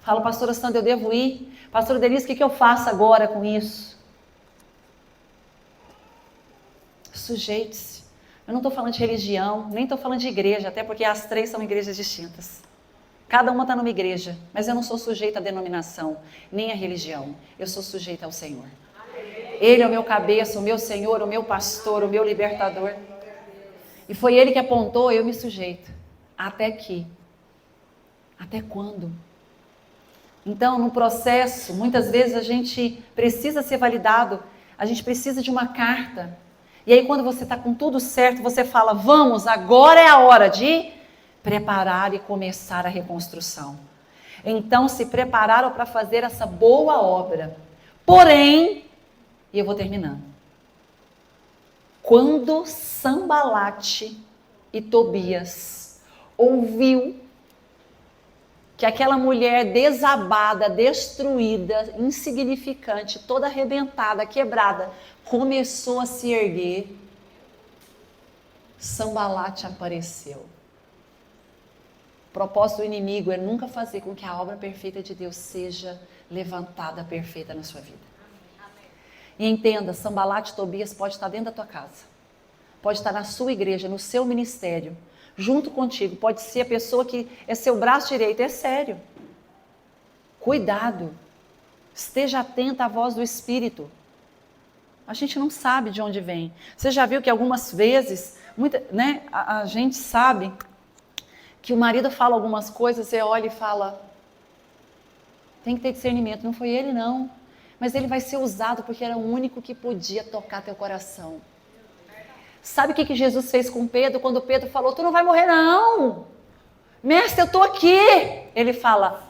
Fala, pastora Sandra, eu devo ir. Pastora Denise, o que eu faço agora com isso? Sujeite-se. Eu não estou falando de religião, nem estou falando de igreja, até porque as 3 são igrejas distintas. Cada uma está numa igreja, mas eu não sou sujeita à denominação, nem à religião. Eu sou sujeita ao Senhor. Ele é o meu cabeça, o meu Senhor, o meu pastor, o meu libertador. E foi Ele que apontou, eu me sujeito. Até aqui. Até quando? Então, no processo, muitas vezes a gente precisa ser validado, a gente precisa de uma carta. E aí quando você está com tudo certo, você fala, vamos, agora é a hora de preparar e começar a reconstrução. Então se prepararam para fazer essa boa obra. Porém, e eu vou terminando. Quando Sambalate e Tobias ouviu que aquela mulher desabada, destruída, insignificante, toda arrebentada, quebrada, começou a se erguer, Sambalate apareceu. O propósito do inimigo é nunca fazer com que a obra perfeita de Deus seja levantada perfeita na sua vida. E entenda, Sambalate e Tobias pode estar dentro da tua casa, pode estar na sua igreja, no seu ministério, junto contigo, pode ser a pessoa que é seu braço direito, é sério. Cuidado, esteja atenta à voz do Espírito. A gente não sabe de onde vem. Você já viu que algumas vezes, a gente sabe que o marido fala algumas coisas, você olha e fala, tem que ter discernimento, não foi ele não, mas ele vai ser usado porque era o único que podia tocar teu coração. Sabe o que Jesus fez com Pedro? Quando Pedro falou, tu não vai morrer não. Mestre, eu estou aqui. Ele fala,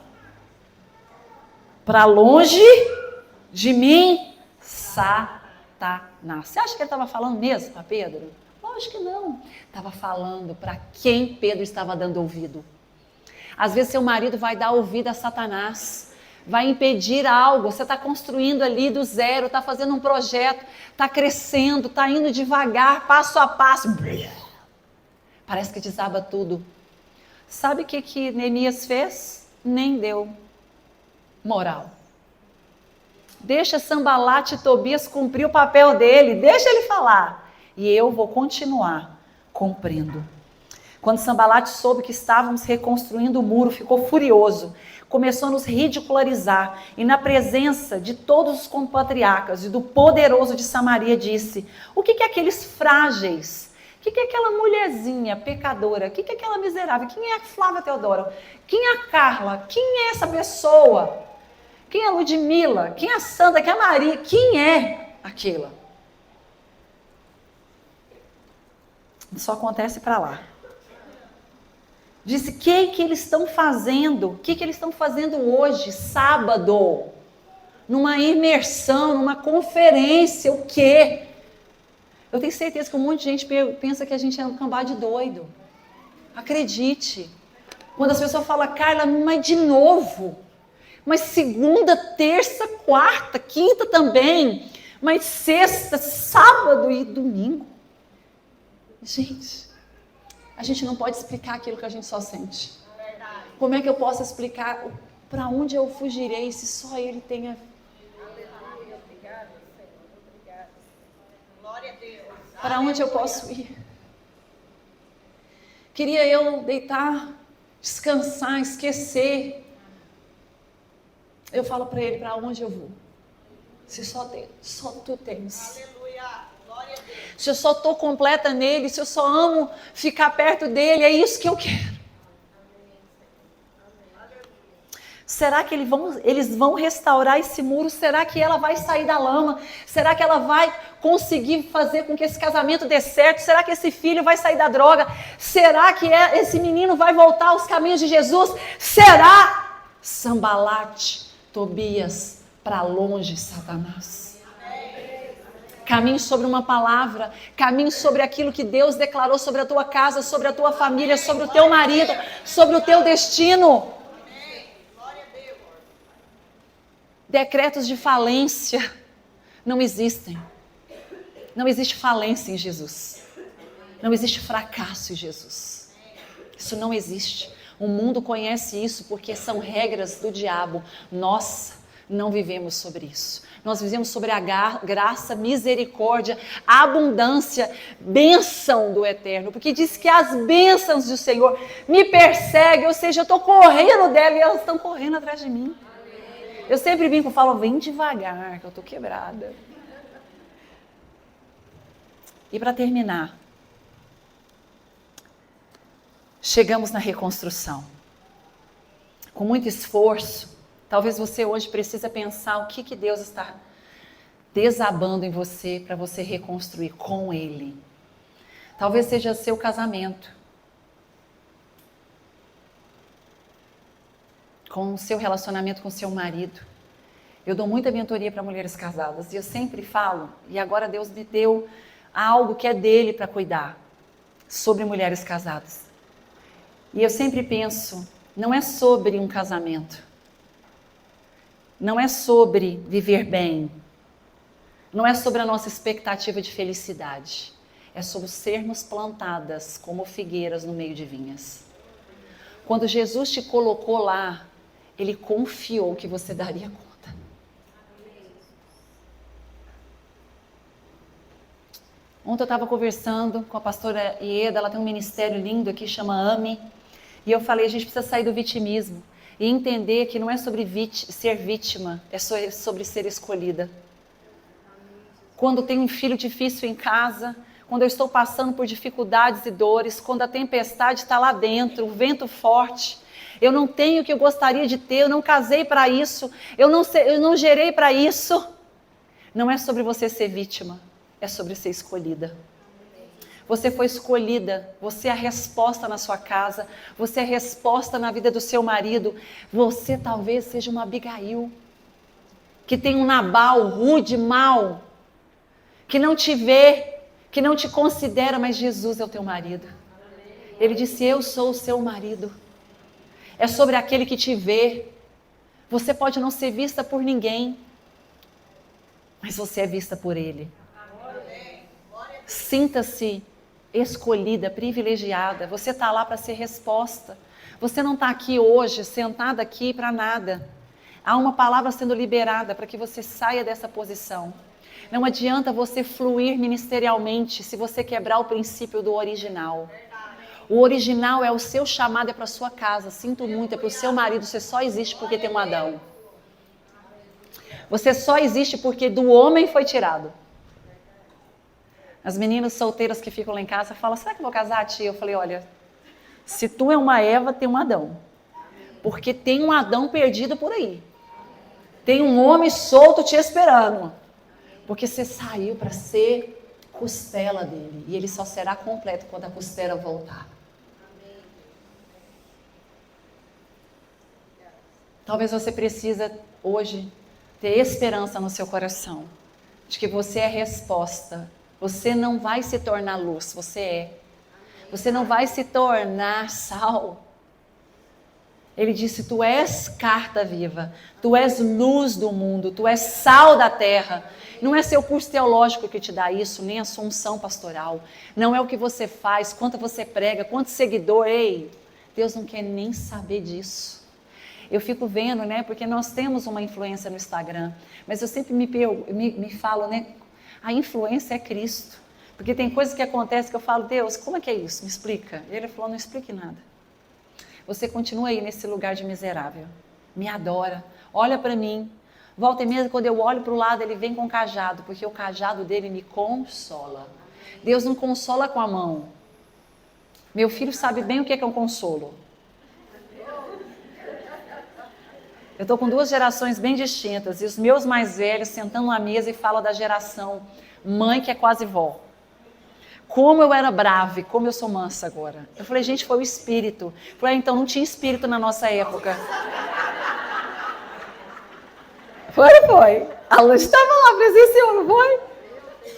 para longe de mim, Satanás. Você acha que ele estava falando mesmo para Pedro? Lógico que não. Estava falando para quem Pedro estava dando ouvido. Às vezes seu marido vai dar ouvido a Satanás, vai impedir algo, você está construindo ali do zero, está fazendo um projeto, está crescendo, está indo devagar, passo a passo, parece que desaba tudo. Sabe o que Neemias fez? Nem deu moral. Deixa Sambalate e Tobias cumprir o papel dele, deixa ele falar, e eu vou continuar cumprindo. Quando Sambalate soube que estávamos reconstruindo o muro, ficou furioso, começou a nos ridicularizar e na presença de todos os compatriarcas e do poderoso de Samaria disse, o que é aqueles frágeis? O que é aquela mulherzinha pecadora? O que é aquela miserável? Quem é a Flávia Teodora? Quem é a Carla? Quem é essa pessoa? Quem é a Ludmila? Quem é a Sandra? Quem é a Maria? Quem é aquela? Só acontece para lá. Disse, o que eles estão fazendo? O que eles estão fazendo hoje, sábado? Numa imersão, numa conferência, o quê? Eu tenho certeza que um monte de gente pensa que a gente é um cambá de doido. Acredite. Quando as pessoas falam, Carla, mas de novo? Mas segunda, terça, quarta, quinta também. Mas sexta, sábado e domingo. Gente... A gente não pode explicar aquilo que a gente só sente. Como é que eu posso explicar para onde eu fugirei se só Ele tenha... Para onde eu posso ir? Queria eu deitar, descansar, esquecer. Eu falo para Ele, para onde eu vou? Se só Tu tens. Aleluia. Se eu só estou completa nele, se eu só amo ficar perto dele, é isso que eu quero. Será que eles vão restaurar esse muro? Será que ela vai sair da lama? Será que ela vai conseguir fazer com que esse casamento dê certo? Será que esse filho vai sair da droga? Será que esse menino vai voltar aos caminhos de Jesus? Será? Sambalate, Tobias, para longe, Satanás. Caminhe sobre uma palavra, caminhe sobre aquilo que Deus declarou sobre a tua casa, sobre a tua família, sobre o teu marido, sobre o teu destino. Decretos de falência não existem. Não existe falência em Jesus. Não existe fracasso em Jesus. Isso não existe. O mundo conhece isso porque são regras do diabo. Nós não vivemos sobre isso. Nós vivemos sobre a graça, misericórdia, abundância, bênção do Eterno. Porque diz que as bênçãos do Senhor me perseguem, ou seja, eu estou correndo dela e elas estão correndo atrás de mim. Eu sempre brinco e falo, vem devagar, que eu estou quebrada. E para terminar, chegamos na reconstrução. Com muito esforço, talvez você hoje precisa pensar o que Deus está desabando em você para você reconstruir com Ele. Talvez seja seu casamento, com o seu relacionamento com seu marido. Eu dou muita mentoria para mulheres casadas e eu sempre falo, e agora Deus me deu algo que é dele para cuidar, sobre mulheres casadas. E eu sempre penso, não é sobre um casamento. Não é sobre viver bem. Não é sobre a nossa expectativa de felicidade. É sobre sermos plantadas como figueiras no meio de vinhas. Quando Jesus te colocou lá, Ele confiou que você daria conta. Ontem eu estava conversando com a pastora Ieda, ela tem um ministério lindo aqui, chama AME, e eu falei, a gente precisa sair do vitimismo e entender que não é sobre ser vítima, é sobre ser escolhida. Quando tem um filho difícil em casa, quando eu estou passando por dificuldades e dores, quando a tempestade está lá dentro, o vento forte, eu não tenho o que eu gostaria de ter, eu não casei para isso, eu não gerei para isso. Não é sobre você ser vítima, é sobre ser escolhida. Você foi escolhida, você é a resposta na sua casa, você é a resposta na vida do seu marido. Você talvez seja uma Abigail, que tem um Nabal rude, mau, que não te vê, que não te considera, mas Jesus é o teu marido. Ele disse, eu sou o seu marido. É sobre aquele que te vê. Você pode não ser vista por ninguém, mas você é vista por Ele. Sinta-se escolhida, privilegiada. Você está lá para ser resposta. Você não está aqui hoje, sentada aqui para nada. Há uma palavra sendo liberada para que você saia dessa posição. Não adianta você fluir ministerialmente se você quebrar o princípio do original. O original é o seu chamado, é para a sua casa. Sinto muito, é para o seu marido. Você só existe porque tem um Adão. Você só existe porque do homem foi tirado. As meninas solteiras que ficam lá em casa falam, será que eu vou casar, tia? Eu falei, olha, se tu é uma Eva, tem um Adão. Porque tem um Adão perdido por aí. Tem um homem solto te esperando. Porque você saiu para ser costela dele. E ele só será completo quando a costela voltar. Talvez você precisa hoje ter esperança no seu coração. De que você é resposta. Você não vai se tornar luz, você é. Você não vai se tornar sal. Ele disse, tu és carta viva, tu és luz do mundo, tu és sal da terra. Não é seu curso teológico que te dá isso, nem a sua unção pastoral. Não é o que você faz, quanto você prega, quanto seguidor. Ei, Deus não quer nem saber disso. Eu fico vendo, né, porque nós temos uma influência no Instagram, mas eu sempre me falo, né, a influência é Cristo. Porque tem coisas que acontecem que eu falo, Deus, como é que é isso? Me explica. Ele falou, não explique nada. Você continua aí nesse lugar de miserável. Me adora. Olha para mim. Volta e meia, quando eu olho para o lado, ele vem com o cajado, porque o cajado dele me consola. Deus não consola com a mão. Meu filho sabe bem o que é um consolo. Eu estou com duas gerações bem distintas, e os meus mais velhos sentando na mesa e falam da geração mãe que é quase vó. Como eu era brava e como eu sou mansa agora. Eu falei, gente, foi o espírito. Eu falei, então não tinha espírito na nossa época. Foi. A Luz estava lá, presenciou, não foi?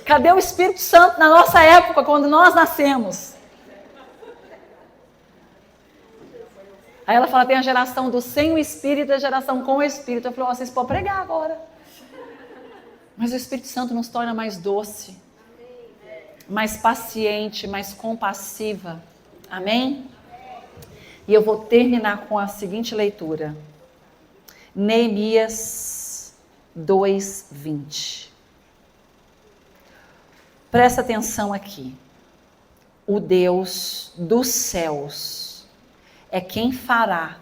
Cadê o Espírito Santo na nossa época, quando nós nascemos? Aí ela fala, tem a geração do sem o Espírito e a geração com o Espírito. Eu falei, vocês podem pregar agora. Mas o Espírito Santo nos torna mais doce, mais paciente, mais compassiva. Amém? E eu vou terminar com a seguinte leitura. Neemias 2:20. Presta atenção aqui. O Deus dos céus é quem fará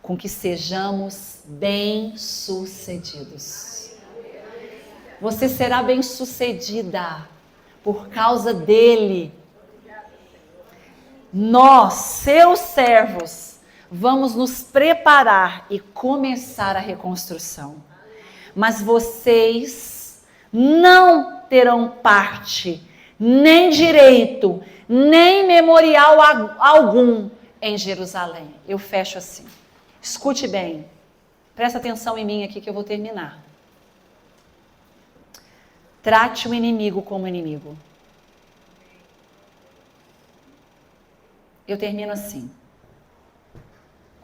com que sejamos bem-sucedidos. Você será bem-sucedida por causa dele. Nós, seus servos, vamos nos preparar e começar a reconstrução. Mas vocês não terão parte, nem direito, nem memorial algum em Jerusalém. Eu fecho assim. Escute bem. Presta atenção em mim aqui que eu vou terminar. Trate o inimigo como inimigo. Eu termino assim.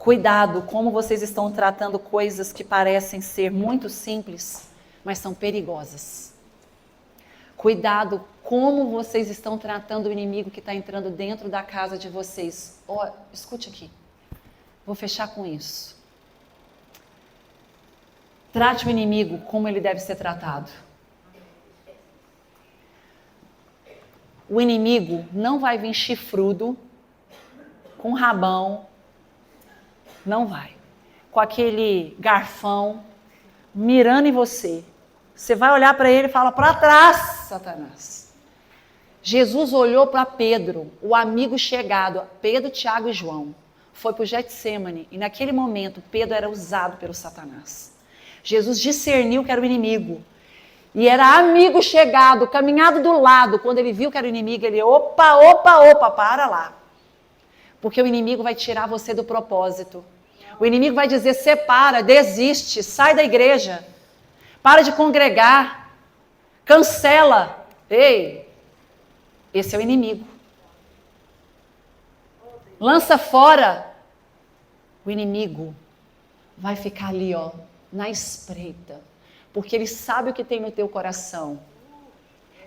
Cuidado como vocês estão tratando coisas que parecem ser muito simples, mas são perigosas. Cuidado como vocês estão tratando o inimigo que está entrando dentro da casa de vocês. Oh, escute aqui. Vou fechar com isso. Trate o inimigo como ele deve ser tratado. O inimigo não vai vir chifrudo, com rabão, não vai. Com aquele garfão, mirando em você. Você vai olhar para ele e fala, para trás, Satanás. Jesus olhou para Pedro, o amigo chegado, Pedro, Tiago e João. Foi para o Getsêmani e naquele momento Pedro era usado pelo Satanás. Jesus discerniu que era o inimigo. E era amigo chegado, caminhado do lado. Quando ele viu que era o inimigo, ele, opa, para lá. Porque o inimigo vai tirar você do propósito. O inimigo vai dizer, separa, desiste, sai da igreja. Para de congregar. Cancela. Ei, esse é o inimigo. Lança fora. O inimigo vai ficar ali, ó, na espreita. Porque ele sabe o que tem no teu coração.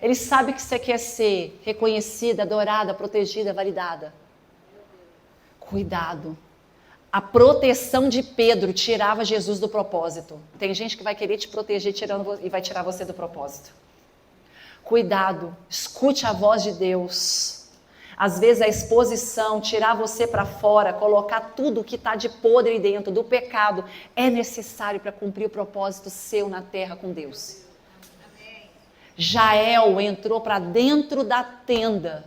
Ele sabe que você quer ser reconhecida, adorada, protegida, validada. Cuidado. A proteção de Pedro tirava Jesus do propósito. Tem gente que vai querer te proteger e vai tirar você do propósito. Cuidado. Escute a voz de Deus. Às vezes a exposição, tirar você para fora, colocar tudo que está de podre dentro do pecado, é necessário para cumprir o propósito seu na terra com Deus. Jael entrou para dentro da tenda.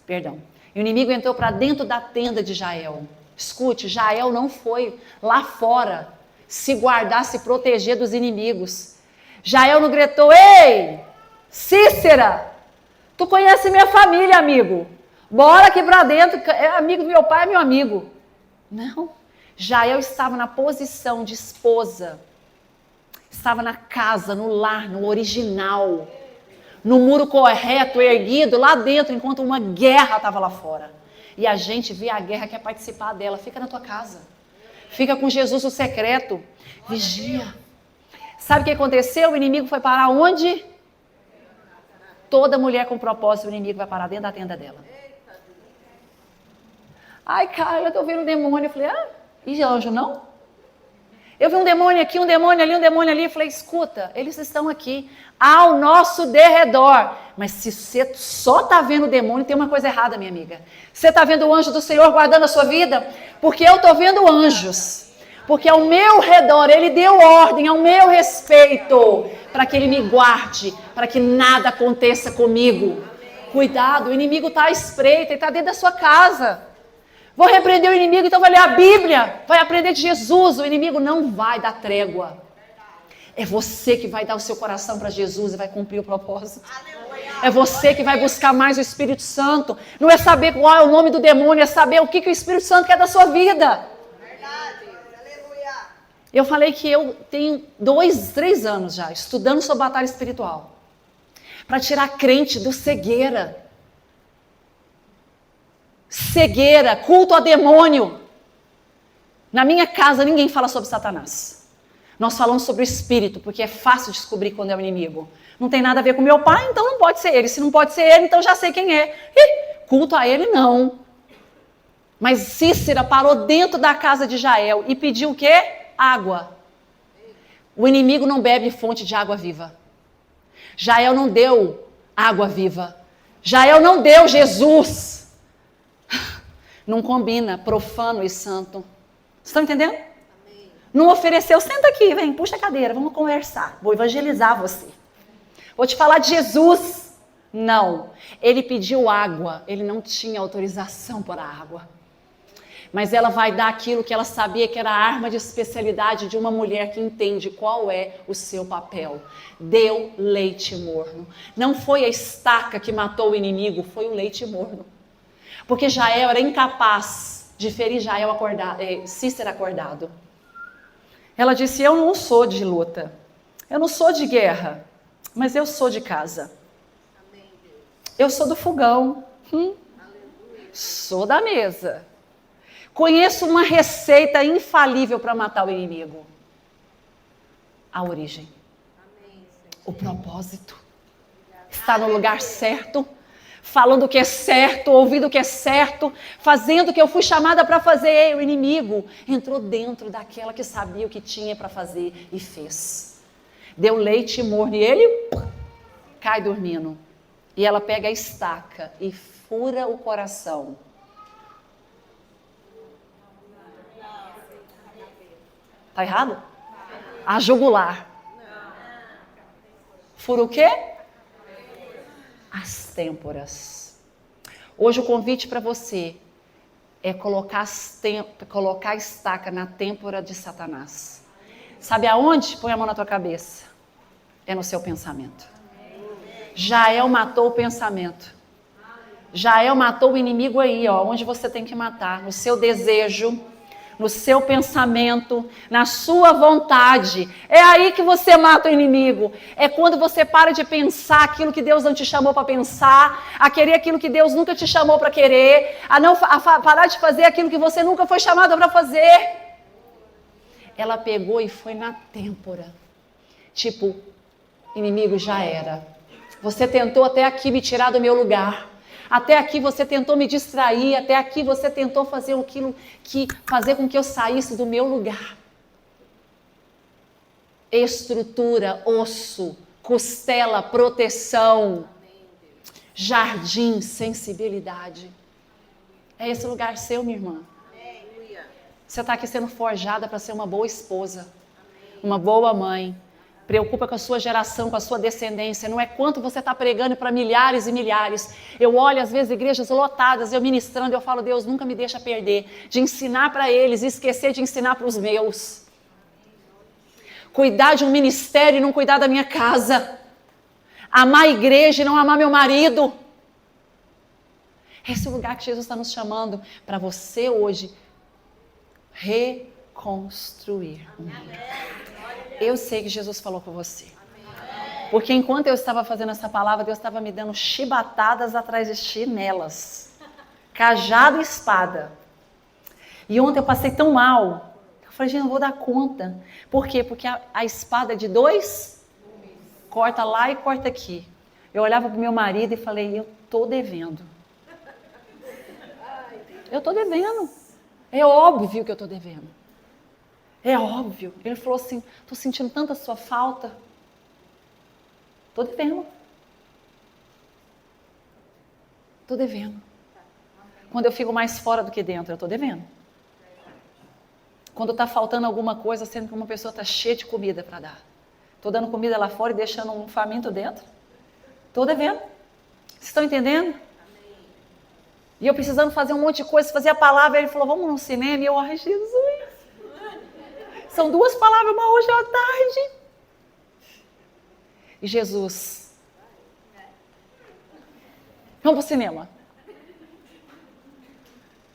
Perdão. O inimigo entrou para dentro da tenda de Jael. Escute, Jael não foi lá fora se guardar, se proteger dos inimigos. Jael não gritou, ei, Cícera, tu conhece minha família, amigo. Bora aqui para dentro, é amigo do meu pai, é meu amigo. Não, Jael estava na posição de esposa, estava na casa, no lar, no original, no muro correto, erguido, lá dentro, enquanto uma guerra estava lá fora. E a gente vê a guerra, quer participar dela, fica na tua casa, fica com Jesus no secreto, vigia. Sabe o que aconteceu? O inimigo foi parar onde? Toda mulher com propósito, o inimigo vai parar dentro da tenda dela. Ai, cara, eu estou vendo um demônio. Eu falei, e anjo não? Eu vi um demônio aqui, um demônio ali, um demônio ali. Eu falei, escuta, eles estão aqui, ao nosso derredor. Mas se você só está vendo o demônio, tem uma coisa errada, minha amiga. Você está vendo o anjo do Senhor guardando a sua vida? Porque eu estou vendo anjos. Porque ao meu redor, ele deu ordem ao meu respeito, para que ele me guarde, para que nada aconteça comigo. Cuidado, o inimigo está à espreita, ele está dentro da sua casa. Vou repreender o inimigo, então vai ler a Bíblia, vai aprender de Jesus. O inimigo não vai dar trégua. É você que vai dar o seu coração para Jesus e vai cumprir o propósito. É você que vai buscar mais o Espírito Santo. Não é saber qual é o nome do demônio, é saber o que o Espírito Santo quer da sua vida. Eu falei que eu tenho 2, 3 anos já estudando sobre batalha espiritual. Para tirar crente do cegueira. Cegueira, culto a demônio. Na minha casa ninguém fala sobre Satanás. Nós falamos sobre o espírito, porque é fácil descobrir quando é o inimigo. Não tem nada a ver com meu pai, então não pode ser ele. Se não pode ser ele, então já sei quem é. Culto a ele não. Mas Cícera parou dentro da casa de Jael e pediu o quê? Água. O inimigo não bebe fonte de água viva. Jael não deu água viva. Jael não deu Jesus. Não combina profano e santo. Vocês estão entendendo? Amém. Não ofereceu, senta aqui, vem, puxa a cadeira, vamos conversar. Vou evangelizar você. Vou te falar de Jesus. Não, ele pediu água, ele não tinha autorização para a água. Mas ela vai dar aquilo que ela sabia que era a arma de especialidade de uma mulher que entende qual é o seu papel. Deu leite morno. Não foi a estaca que matou o inimigo, foi o leite morno. Porque Jael era incapaz de ferir Cícera acordado. Ela disse, eu não sou de luta, eu não sou de guerra, mas eu sou de casa. Eu sou do fogão, sou da mesa. Conheço uma receita infalível para matar o inimigo. A origem. O propósito. Estar no lugar certo. Falando o que é certo, ouvindo o que é certo, fazendo o que eu fui chamada para fazer. O inimigo entrou dentro daquela que sabia o que tinha para fazer e fez. Deu leite morno e ele cai dormindo. E ela pega a estaca e fura o coração. Tá errado? A jugular. Fura o quê? As têmporas. Hoje o convite para você é colocar a estaca na têmpora de Satanás. Sabe aonde? Põe a mão na tua cabeça. É no seu pensamento. Jael matou o pensamento. Jael matou o inimigo aí, ó, onde você tem que matar. No seu desejo, no seu pensamento, na sua vontade. É aí que você mata o inimigo. É quando você para de pensar aquilo que Deus não te chamou para pensar, a querer aquilo que Deus nunca te chamou para querer, a parar de fazer aquilo que você nunca foi chamada para fazer. Ela pegou e foi na têmpora. Tipo, inimigo, já era. Você tentou até aqui me tirar do meu lugar. Até aqui você tentou me distrair, até aqui você tentou fazer fazer com que eu saísse do meu lugar. Estrutura, osso, costela, proteção, jardim, sensibilidade. É esse lugar seu, minha irmã. Você está aqui sendo forjada para ser uma boa esposa, uma boa mãe. Preocupa com a sua geração, com a sua descendência. Não é quanto você está pregando para milhares e milhares. Eu olho, às vezes, igrejas lotadas, eu ministrando, eu falo, Deus, nunca me deixa perder. De ensinar para eles e esquecer de ensinar para os meus. Cuidar de um ministério e não cuidar da minha casa. Amar a igreja e não amar meu marido. Esse é o lugar que Jesus está nos chamando para você hoje reconstruir o mundo. Eu sei que Jesus falou com você. Porque enquanto eu estava fazendo essa palavra, Deus estava me dando chibatadas atrás de chinelas. Cajado e espada. E ontem eu passei tão mal. Eu falei, gente, não vou dar conta. Por quê? Porque a espada é de dois. Corta lá e corta aqui. Eu olhava para o meu marido e falei, eu estou devendo. Eu estou devendo. É óbvio que eu estou devendo. É óbvio. Ele falou assim, estou sentindo tanta sua falta. Estou devendo. Estou devendo. Quando eu fico mais fora do que dentro, eu estou devendo. Quando está faltando alguma coisa, sendo que uma pessoa está cheia de comida para dar. Estou dando comida lá fora e deixando um faminto dentro. Estou devendo. Vocês estão entendendo? E eu precisando fazer um monte de coisa, fazer a palavra. Ele falou, vamos no cinema. E eu, ai, Jesus. São duas palavras, uma hoje à tarde. E Jesus, vamos para o cinema.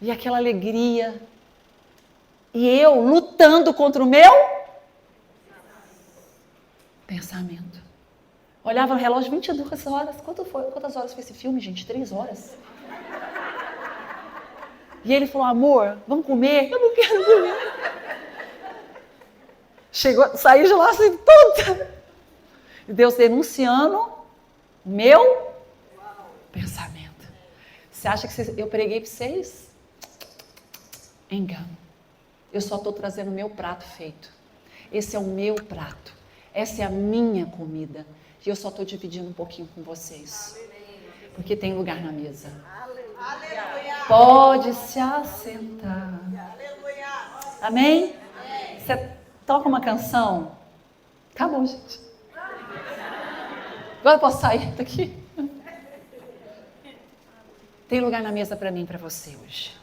E aquela alegria. E eu lutando contra o meu pensamento. Olhava no relógio, 22 horas. Quantas horas foi esse filme, gente? 3 horas. E ele falou, amor, vamos comer? Eu não quero comer. Saí de lá assim, toda. E Deus denunciando meu pensamento. Você acha que eu preguei para vocês? Engano. Eu só estou trazendo o meu prato feito. Esse é o meu prato. Essa é a minha comida. E eu só estou dividindo um pouquinho com vocês. Porque tem lugar na mesa. Pode se assentar. Amém? Você toca uma canção. Acabou, gente. Agora eu posso sair daqui? Tem lugar na mesa para mim e para você hoje.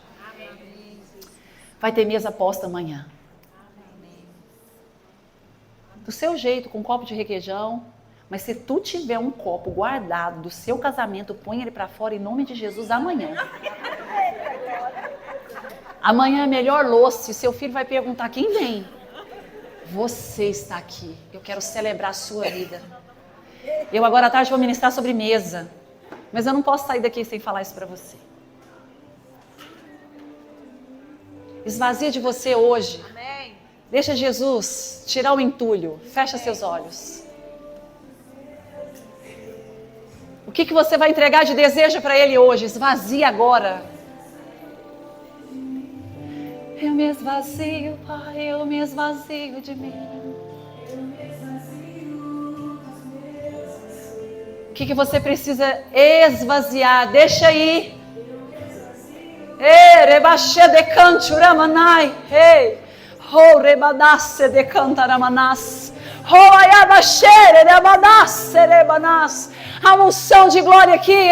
Vai ter mesa posta amanhã. Do seu jeito, com um copo de requeijão. Mas se tu tiver um copo guardado do seu casamento, põe ele para fora em nome de Jesus amanhã. Amanhã é melhor louça. Seu filho vai perguntar, quem vem? Você está aqui. Eu quero celebrar a sua vida. Eu agora à tarde vou ministrar sobre mesa. Mas eu não posso sair daqui sem falar isso para você. Esvazia de você hoje. Deixa Jesus tirar o entulho. Fecha seus olhos. O que você vai entregar de desejo para Ele hoje? Esvazia agora. Eu me esvazio, Pai, eu me esvazio de mim. O que você precisa esvaziar? Deixa aí. Rebaxe de canto ramanai. Ho rebadasse de cantaramanás. Ho ayabaxere rebadasse rebanás. A unção de glória aqui.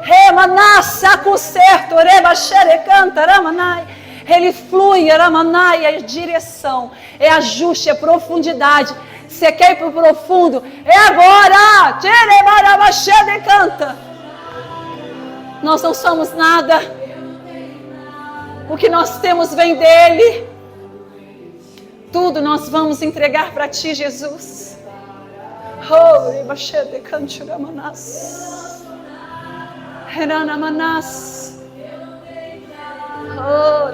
Remanás acucerto rebaxere cantaramanai. Ele flui, ramanai, é direção, é ajuste, é profundidade. Você quer ir para o profundo? É agora! Canta. Nós não somos nada. O que nós temos vem dele. Tudo nós vamos entregar para ti, Jesus. Oh,